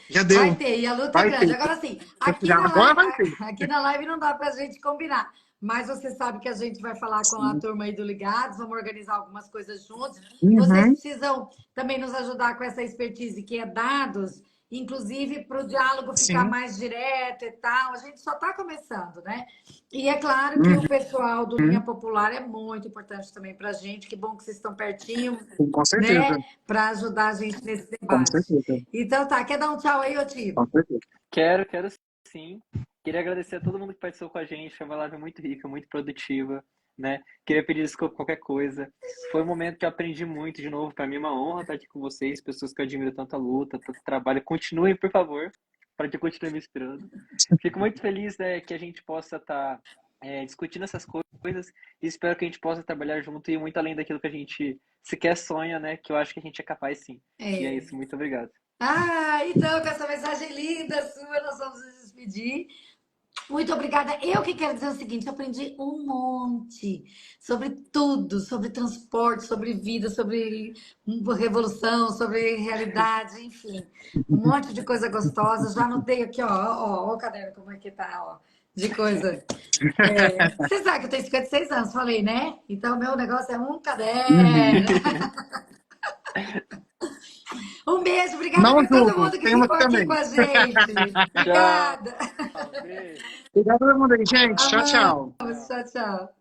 Já Vai deu. ter, e a luta é Vai grande. ter. Agora sim, Agora vai ter. aqui na live não dá pra gente combinar. Mas você sabe que a gente vai falar com a Sim. turma aí do Ligados, vamos organizar algumas coisas juntos. Vocês Uhum. precisam também nos ajudar com essa expertise que é dados, inclusive para o diálogo ficar Sim. mais direto e tal. A gente só está começando, né? E é claro que o Uhum. pessoal do Linha Popular é muito importante também para a gente. Que bom que vocês estão pertinho, Com certeza. né? Para ajudar a gente nesse Com debate. certeza. Então tá, quer dar um tchau aí, ô Ti? Com certeza. Quero sim. Queria agradecer a todo mundo que participou com a gente. Foi uma live muito rica, muito produtiva, né? Queria pedir desculpa por qualquer coisa. Foi um momento que eu aprendi muito de novo. Para mim é uma honra estar aqui com vocês, pessoas que eu admiro tanta luta, tanto trabalho. Continuem, por favor, para que eu continue me inspirando. Fico muito feliz, né, que a gente possa estar discutindo essas coisas e espero que a gente possa trabalhar junto e muito além daquilo que a gente sequer sonha, né? Que eu acho que a gente é capaz sim. E é isso. Muito obrigado. Ah, então, com essa mensagem linda sua, nós vamos nos despedir. Muito obrigada. Eu que quero dizer o seguinte: eu aprendi um monte sobre tudo, sobre transporte, sobre vida, sobre revolução, sobre realidade, enfim, um monte de coisa gostosa. Já anotei aqui, ó, o caderno, como é que tá, ó, de coisa. Você sabe que eu tenho 56 anos, falei, né? Então, meu negócio é um caderno. Um beijo, obrigada Não por todo julgo, mundo que temos ficou aqui com também. a gente. Tchau. Obrigada. Beijo. Obrigado a todo mundo aí, gente. Tchau, Amamos. tchau. Tchau. Tchau, tchau.